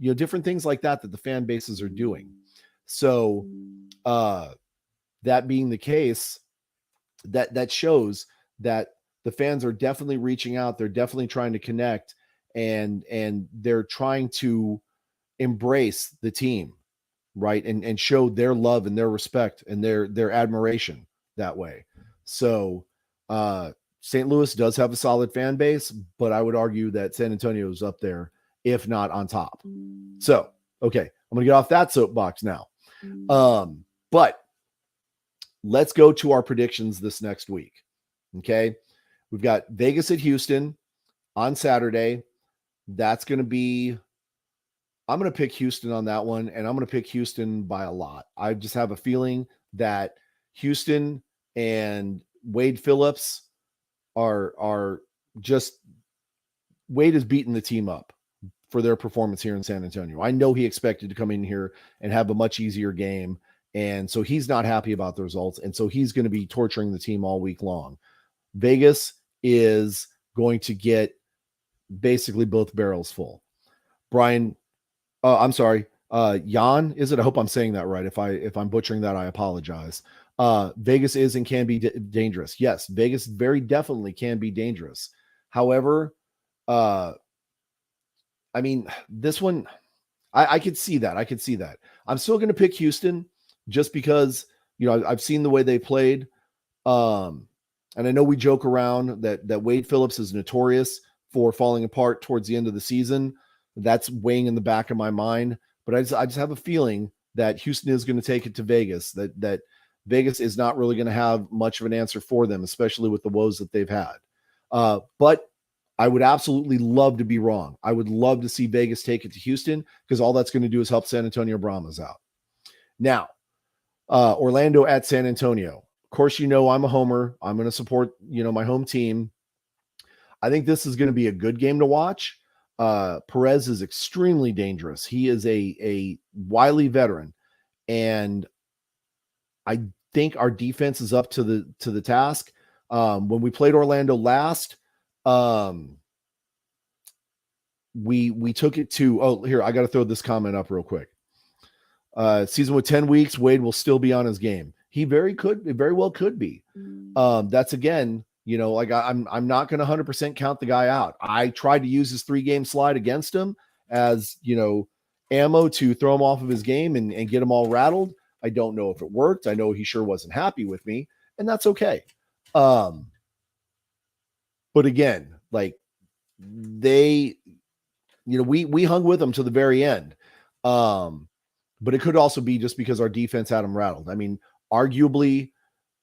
Different things like that the fan bases are doing. So that being the case, that shows that the fans are definitely reaching out. They're definitely trying to connect, and they're trying to embrace the team, right? And show their love and their respect and their admiration that way. So St. Louis does have a solid fan base, but I would argue that San Antonio is up there, if not on top. So, okay, I'm going to get off that soapbox now. But let's go to our predictions this next week. Okay. We've got Vegas at Houston on Saturday. That's going to be, I'm going to pick Houston on that one, and I'm going to pick Houston by a lot. I just have a feeling that Houston and Wade Phillips are just, Wade is beating the team up for their performance here in San Antonio. I know he expected to come in here and have a much easier game, and so he's not happy about the results, and so he's going to be torturing the team all week long. Vegas is going to get basically both barrels full. Brian, I'm sorry, Jan, is it? I hope I'm saying that right. If I'm butchering that, I apologize. Vegas is and can be dangerous. Yes, Vegas very definitely can be dangerous. However, I mean, this one, I could see that. I could see that. I'm still going to pick Houston just because, I've seen the way they played. And I know we joke around that Wade Phillips is notorious for falling apart towards the end of the season. That's weighing in the back of my mind. But I just have a feeling that Houston is going to take it to Vegas, that Vegas is not really going to have much of an answer for them, especially with the woes that they've had. But I would absolutely love to be wrong. I would love to see Vegas take it to Houston, because all that's going to do is help San Antonio Brahmas out. Now, Orlando at San Antonio. Of course, I'm a homer. I'm going to support, my home team. I think this is going to be a good game to watch. Perez is extremely dangerous. He is a wily veteran, and I think our defense is up to the task. When we played Orlando last, we took it to, here, I got to throw this comment up real quick. Season with 10 weeks, Wade will still be on his game. He very well could be. That's again, I'm not going to 100% count the guy out. I tried to use his 3-game slide against him as, ammo to throw him off of his game and get him all rattled. I don't know if it worked. I know he sure wasn't happy with me, and that's okay. But again, like we hung with them to the very end. But it could also be just because our defense had them rattled. I mean, arguably,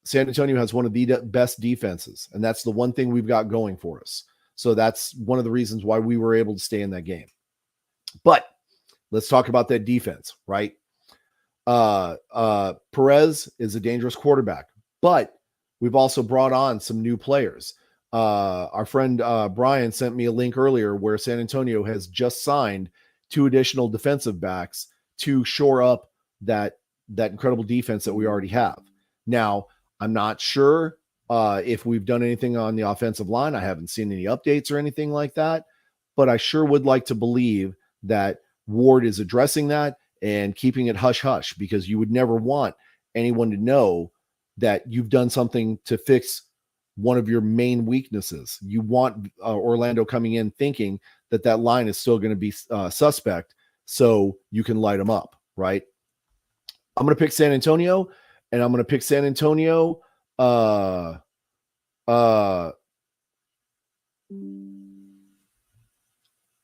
San Antonio has one of the best defenses, and that's the one thing we've got going for us. So that's one of the reasons why we were able to stay in that game. But let's talk about that defense, right? Perez is a dangerous quarterback, but we've also brought on some new players. Our friend Brian sent me a link earlier where San Antonio has just signed 2 additional defensive backs to shore up that incredible defense that we already have. Now, I'm not sure If we've done anything on the offensive line, I haven't seen any updates or anything like that, but I sure would like to believe that Ward is addressing that and keeping it hush hush, because you would never want anyone to know that you've done something to fix one of your main weaknesses. You want Orlando coming in thinking that that line is still going to be suspect, so you can light them up, right? I'm going to pick San Antonio, and I'm going to pick San Antonio.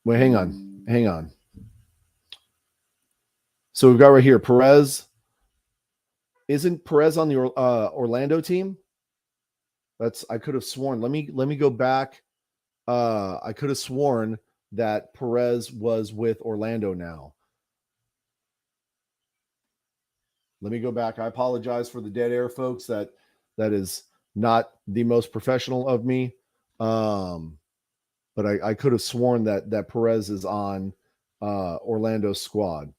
Wait, hang on. So we've got right here Perez. Isn't Perez on the Orlando team? I could have sworn. Let me go back. I could have sworn that Perez was with Orlando now. Let me go back. I apologize for the dead air, folks. That is not the most professional of me. But I could have sworn that Perez is on Orlando's squad.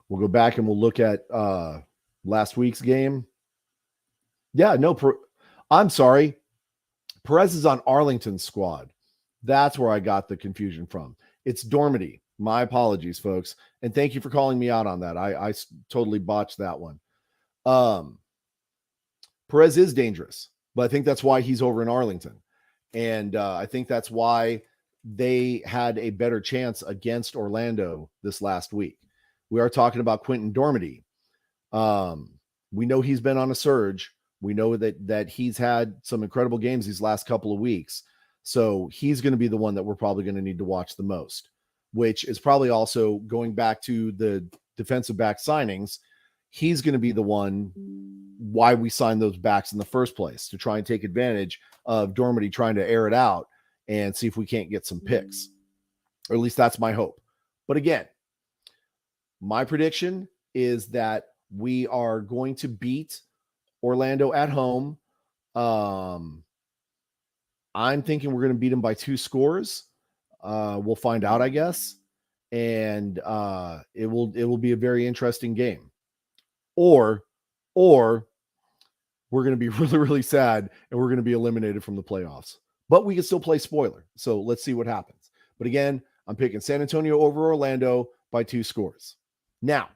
We'll go back and we'll look at last week's game. Yeah, no, I'm sorry. Perez is on Arlington's squad. That's where I got the confusion from. It's Dormady. My apologies, folks. And thank you for calling me out on that. I totally botched that one. Perez is dangerous, but I think that's why he's over in Arlington. And I think that's why they had a better chance against Orlando this last week. We are talking about Quentin Dormady. We know he's been on a surge. We know that he's had some incredible games these last couple of weeks. So he's going to be the one that we're probably going to need to watch the most, which is probably also going back to the defensive back signings. He's going to be the one why we signed those backs in the first place, to try and take advantage of Dormady trying to air it out and see if we can't get some picks. Or at least that's my hope. But again, my prediction is that we are going to beat Orlando at home. I'm thinking we're going to beat them by 2 scores. We'll find out, I guess. And it will be a very interesting game. Or we're going to be really, really sad and we're going to be eliminated from the playoffs. But we can still play spoiler. So let's see what happens. But again, I'm picking San Antonio over Orlando by 2 scores. Now,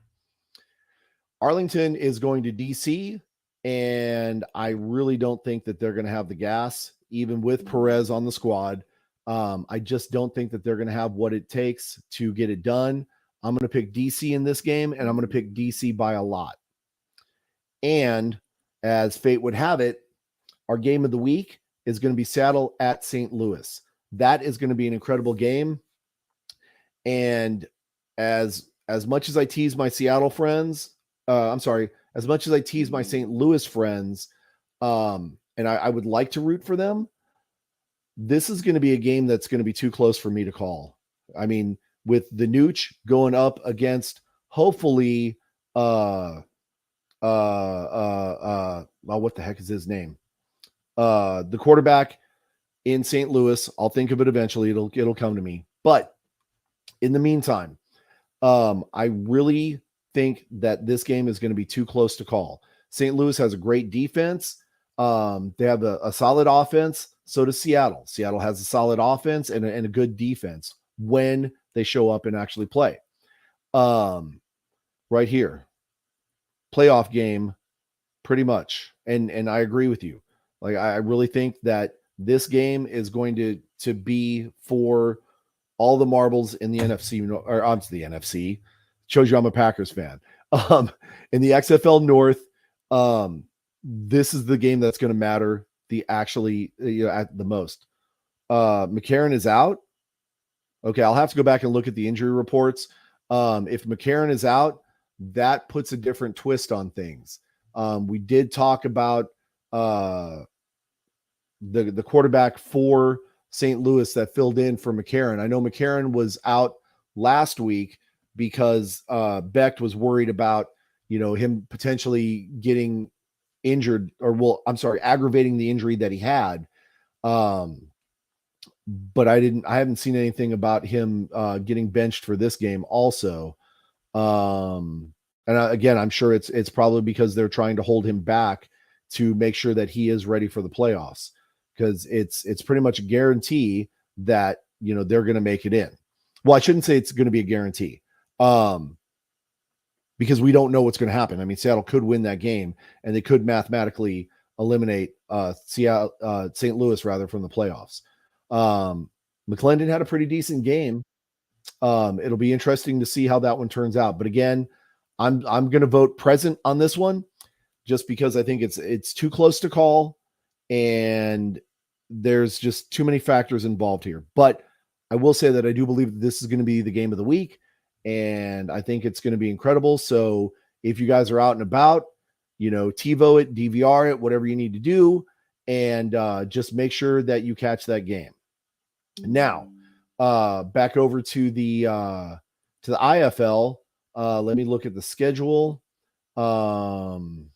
Arlington is going to DC, and I really don't think that they're going to have the gas, even with Perez on the squad. I just don't think that they're going to have what it takes to get it done. I'm going to pick DC in this game, and I'm going to pick DC by a lot. And as fate would have it, our game of the week is going to be Seattle at St. Louis. That is going to be an incredible game. And as much as I tease my Seattle friends, as much as I tease my St. Louis friends, and I would like to root for them, this is going to be a game that's going to be too close for me to call. I mean, with the Nooch going up against hopefully, what the heck is his name? The quarterback in St. Louis. I'll think of it eventually. It'll come to me. But in the meantime, I really think that this game is going to be too close to call. St. Louis has a great defense. They have a solid offense. So does Seattle. Seattle has a solid offense and a good defense when they show up and actually play. Right here, playoff game, pretty much. And I agree with you. Like, I really think that this game is going to be for all the marbles in the NFC, or obviously the NFC. Shows you I'm a Packers fan. In the XFL North, this is the game that's going to matter at the most. McCarron is out. Okay, I'll have to go back and look at the injury reports. If McCarron is out, that puts a different twist on things. We did talk about the quarterback for St. Louis that filled in for McCarron. I know McCarron was out last week because Becht was worried about, him potentially getting injured, aggravating the injury that he had. But I haven't seen anything about him getting benched for this game also. And again, I'm sure it's probably because they're trying to hold him back to make sure that he is ready for the playoffs, because it's pretty much a guarantee that, you know, they're going to make it in. Well, I shouldn't say it's going to be a guarantee, because we don't know what's going to happen. I mean, Seattle could win that game, and they could mathematically eliminate Seattle, St. Louis rather, from the playoffs. McClendon had a pretty decent game. It'll be interesting to see how that one turns out. But again, I'm going to vote present on this one, just because I think it's too close to call, and there's just too many factors involved here. But I will say that I do believe that this is going to be the game of the week, and I think it's going to be incredible. So if you guys are out and about, you know, TiVo it, DVR it, whatever you need to do, and just make sure that you catch that game. Now, back over to the IFL. Let me look at the schedule. Slow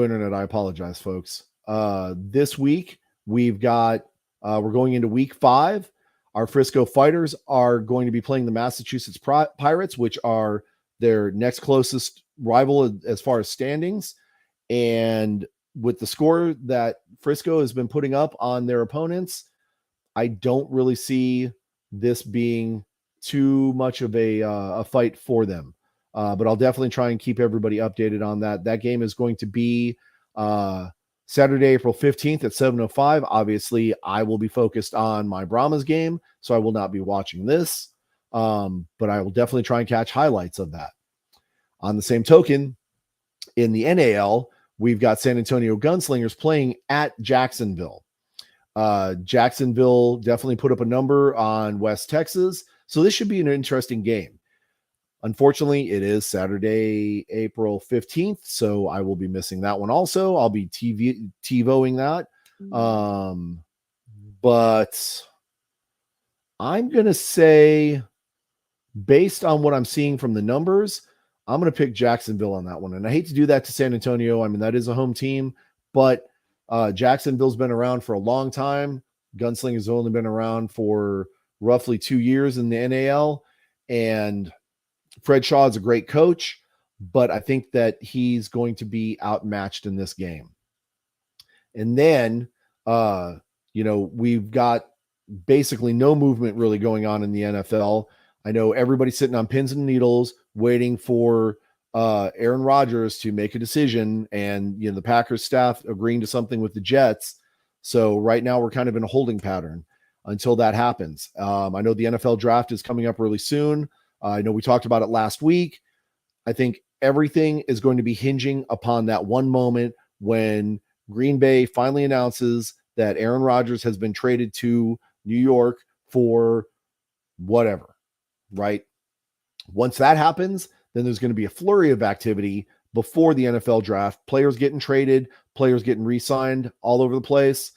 internet, I apologize, folks. This week we've got we're going into week 5. Our Frisco Fighters are going to be playing the Massachusetts Pirates, which are their next closest rival as far as standings. And with the score that Frisco has been putting up on their opponents, I don't really see this being too much of a fight for them. But I'll definitely try and keep everybody updated on that. That game is going to be Saturday, April 15th at 7:05. Obviously, I will be focused on my Brahmas game, so I will not be watching this. But I will definitely try and catch highlights of that. On the same token, in the NAL, we've got San Antonio Gunslingers playing at Jacksonville. Jacksonville definitely put up a number on West Texas, so this should be an interesting game. Unfortunately, it is Saturday, April 15th, so I will be missing that one also. I'll be TiVoing that. But I'm going to say, based on what I'm seeing from the numbers, I'm going to pick Jacksonville on that one. And I hate to do that to San Antonio. I mean, that is a home team, but Jacksonville's been around for a long time. Gunsling has only been around for roughly 2 years in the NAL. And Fred Shaw is a great coach, but I think that he's going to be outmatched in this game. And then, we've got basically no movement really going on in the NFL. I know everybody's sitting on pins and needles waiting for Aaron Rodgers to make a decision, and the Packers staff agreeing to something with the Jets. So right now we're kind of in a holding pattern until that happens. I know the NFL draft is coming up really soon. I know we talked about it last week. I think everything is going to be hinging upon that one moment when Green Bay finally announces that Aaron Rodgers has been traded to New York for whatever, right? Once that happens, then there's going to be a flurry of activity before the NFL draft. Players getting traded, players getting re-signed all over the place.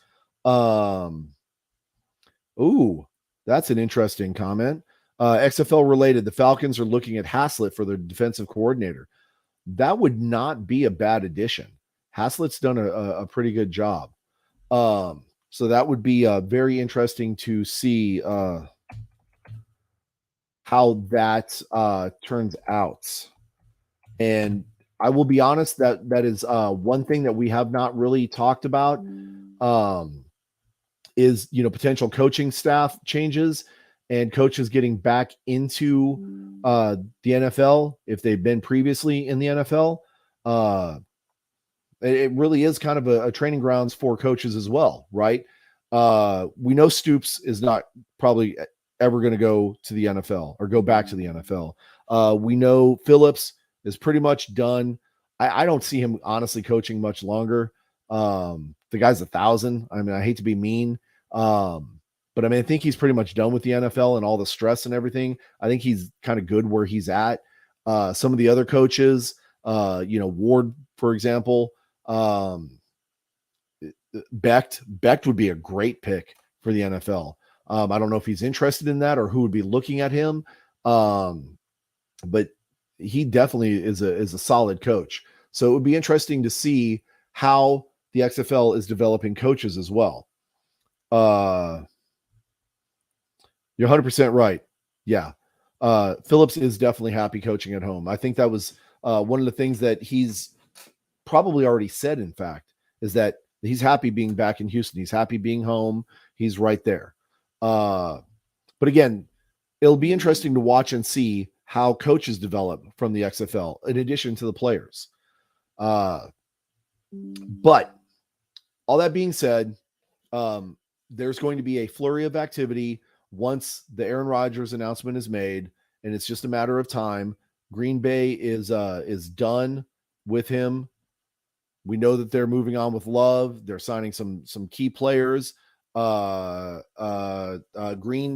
Ooh, that's an interesting comment. XFL related, the Falcons are looking at Haslett for their defensive coordinator. That would not be a bad addition. Haslett's done a pretty good job. So that would be very interesting to see how that turns out. And I will be honest, that is one thing that we have not really talked about is, potential coaching staff changes and coaches getting back into the NFL if they've been previously in the NFL. It really is kind of a training grounds for coaches as well, right? We know Stoops is not probably ever going to go to the NFL or go back to the NFL. We know Phillips is pretty much done. I don't see him honestly coaching much longer. The guy's 1,000. I mean, I hate to be mean. But I mean, I think he's pretty much done with the NFL and all the stress and everything. I think he's kind of good where he's at. Some of the other coaches, Ward, for example, Becht would be a great pick for the NFL. I don't know if he's interested in that or who would be looking at him. But he definitely is a solid coach. So it would be interesting to see how the XFL is developing coaches as well. You're 100% right. Yeah. Phillips is definitely happy coaching at home. I think that was one of the things that he's probably already said, in fact, is that he's happy being back in Houston. He's happy being home. He's right there. But again, it'll be interesting to watch and see how coaches develop from the XFL in addition to the players. But all that being said, there's going to be a flurry of activity once the Aaron Rodgers announcement is made, and it's just a matter of time. Green Bay is done with him. We know that they're moving on with Love. They're signing some key players. Green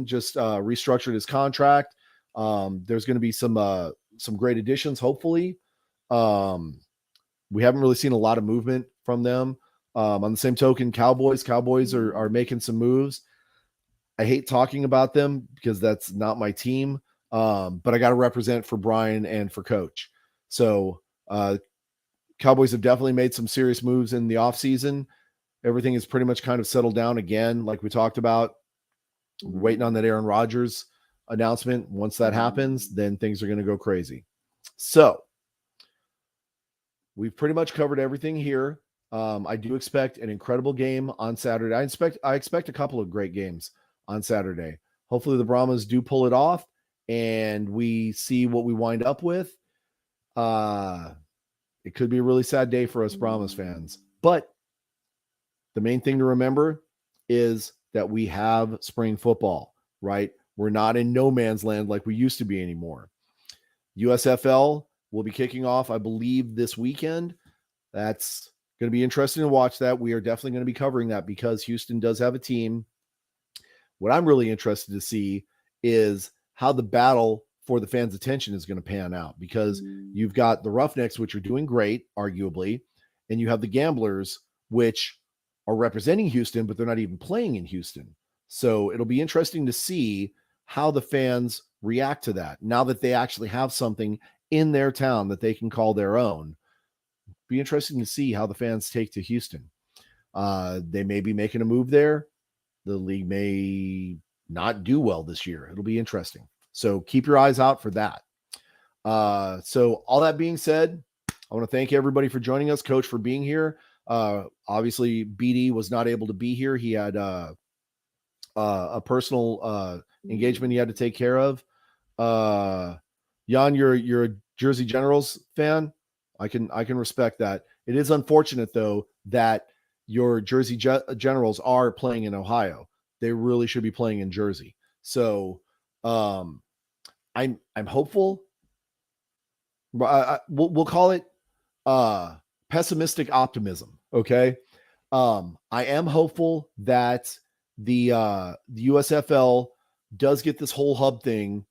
just restructured his contract. There's going to be some great additions, hopefully. We haven't really seen a lot of movement from them. On the same token, Cowboys are making some moves. I hate talking about them because that's not my team. But I got to represent for Brian and for Coach. So Cowboys have definitely made some serious moves in the offseason. Everything is pretty much kind of settled down again, like we talked about. We're waiting on that Aaron Rodgers announcement. Once that happens, then things are going to go crazy. So we've pretty much covered everything here. I do expect an incredible game on Saturday. I expect a couple of great games on Saturday. Hopefully the Brahmas do pull it off and we see what we wind up with. It could be a really sad day for us Brahmas fans, but the main thing to remember is that we have spring football, right? We're not in no man's land like we used to be anymore. USFL will be kicking off, I believe, this weekend. That's going to be interesting to watch that. We are definitely going to be covering that because Houston does have a team. What I'm really interested to see is how the battle for the fans' attention is going to pan out, because you've got the Roughnecks, which are doing great, arguably, and you have the Gamblers, which are representing Houston, but they're not even playing in Houston. So it'll be interesting to see how the fans react to that now that they actually have something in their town that they can call their own. Be interesting to see how the fans take to Houston. They may be making a move there. The league may not do well this year. It'll be interesting. So keep your eyes out for that. So all that being said, I want to thank everybody for joining us, Coach, for being here. Obviously, BD was not able to be here. He had a personal engagement he had to take care of. Jan, you're a Jersey Generals fan. I can respect that. It is unfortunate though that your Jersey Generals are playing in Ohio. They really should be playing in Jersey. So I'm hopeful. We'll call it pessimistic optimism. Okay. I am hopeful that the USFL does get this whole hub thing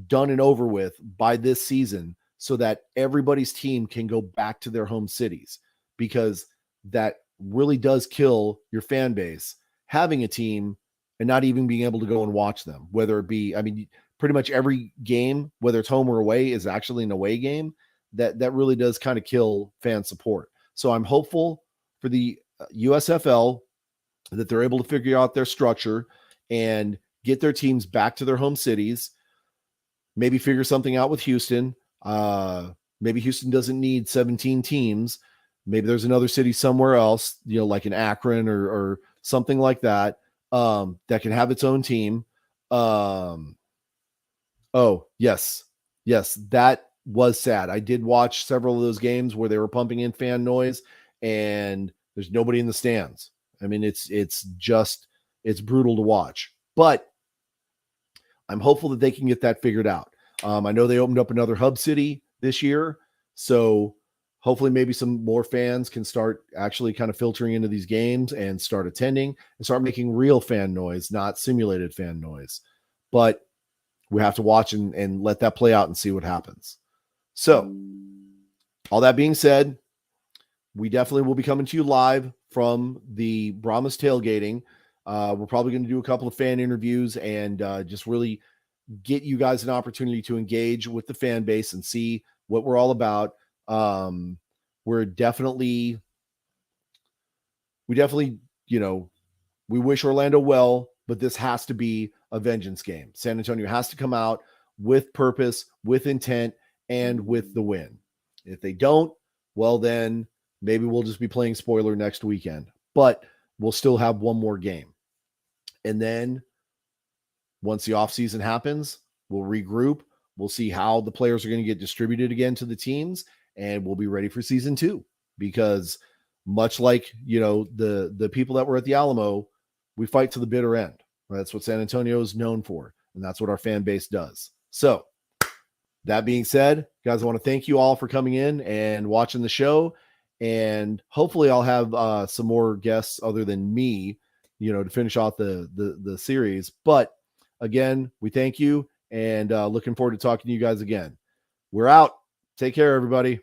done and over with by this season so that everybody's team can go back to their home cities, because that really does kill your fan base having a team and not even being able to go and watch them, whether it be, I mean, pretty much every game, whether it's home or away, is actually an away game. That really does kind of kill fan support. So I'm hopeful for the USFL that they're able to figure out their structure and get their teams back to their home cities. Maybe figure something out with Houston. Maybe Houston doesn't need 17 teams. Maybe there's another city somewhere else, like in Akron or something like that, that can have its own team. Oh, yes, that was sad. I did watch several of those games where they were pumping in fan noise and there's nobody in the stands. I mean, it's brutal to watch, but I'm hopeful that they can get that figured out. I know they opened up another hub city this year, so hopefully maybe some more fans can start actually kind of filtering into these games and start attending and start making real fan noise, not simulated fan noise. But we have to watch and let that play out and see what happens. So all that being said, we definitely will be coming to you live from the Brahmas tailgating. We're probably going to do a couple of fan interviews and just really get you guys an opportunity to engage with the fan base and see what we're all about. We definitely, we wish Orlando well, but this has to be a vengeance game. San Antonio has to come out with purpose, with intent, and with the win. If they don't, well, then maybe we'll just be playing spoiler next weekend, but we'll still have one more game. And then once the offseason happens, we'll regroup. We'll see how the players are going to get distributed again to the teams, and we'll be ready for season 2. Because much like, the people that were at the Alamo, we fight to the bitter end. That's what San Antonio is known for, and that's what our fan base does. So that being said, guys, I want to thank you all for coming in and watching the show, and hopefully I'll have some more guests other than me, to finish off the series. But again, we thank you, and looking forward to talking to you guys again. We're out. Take care, everybody.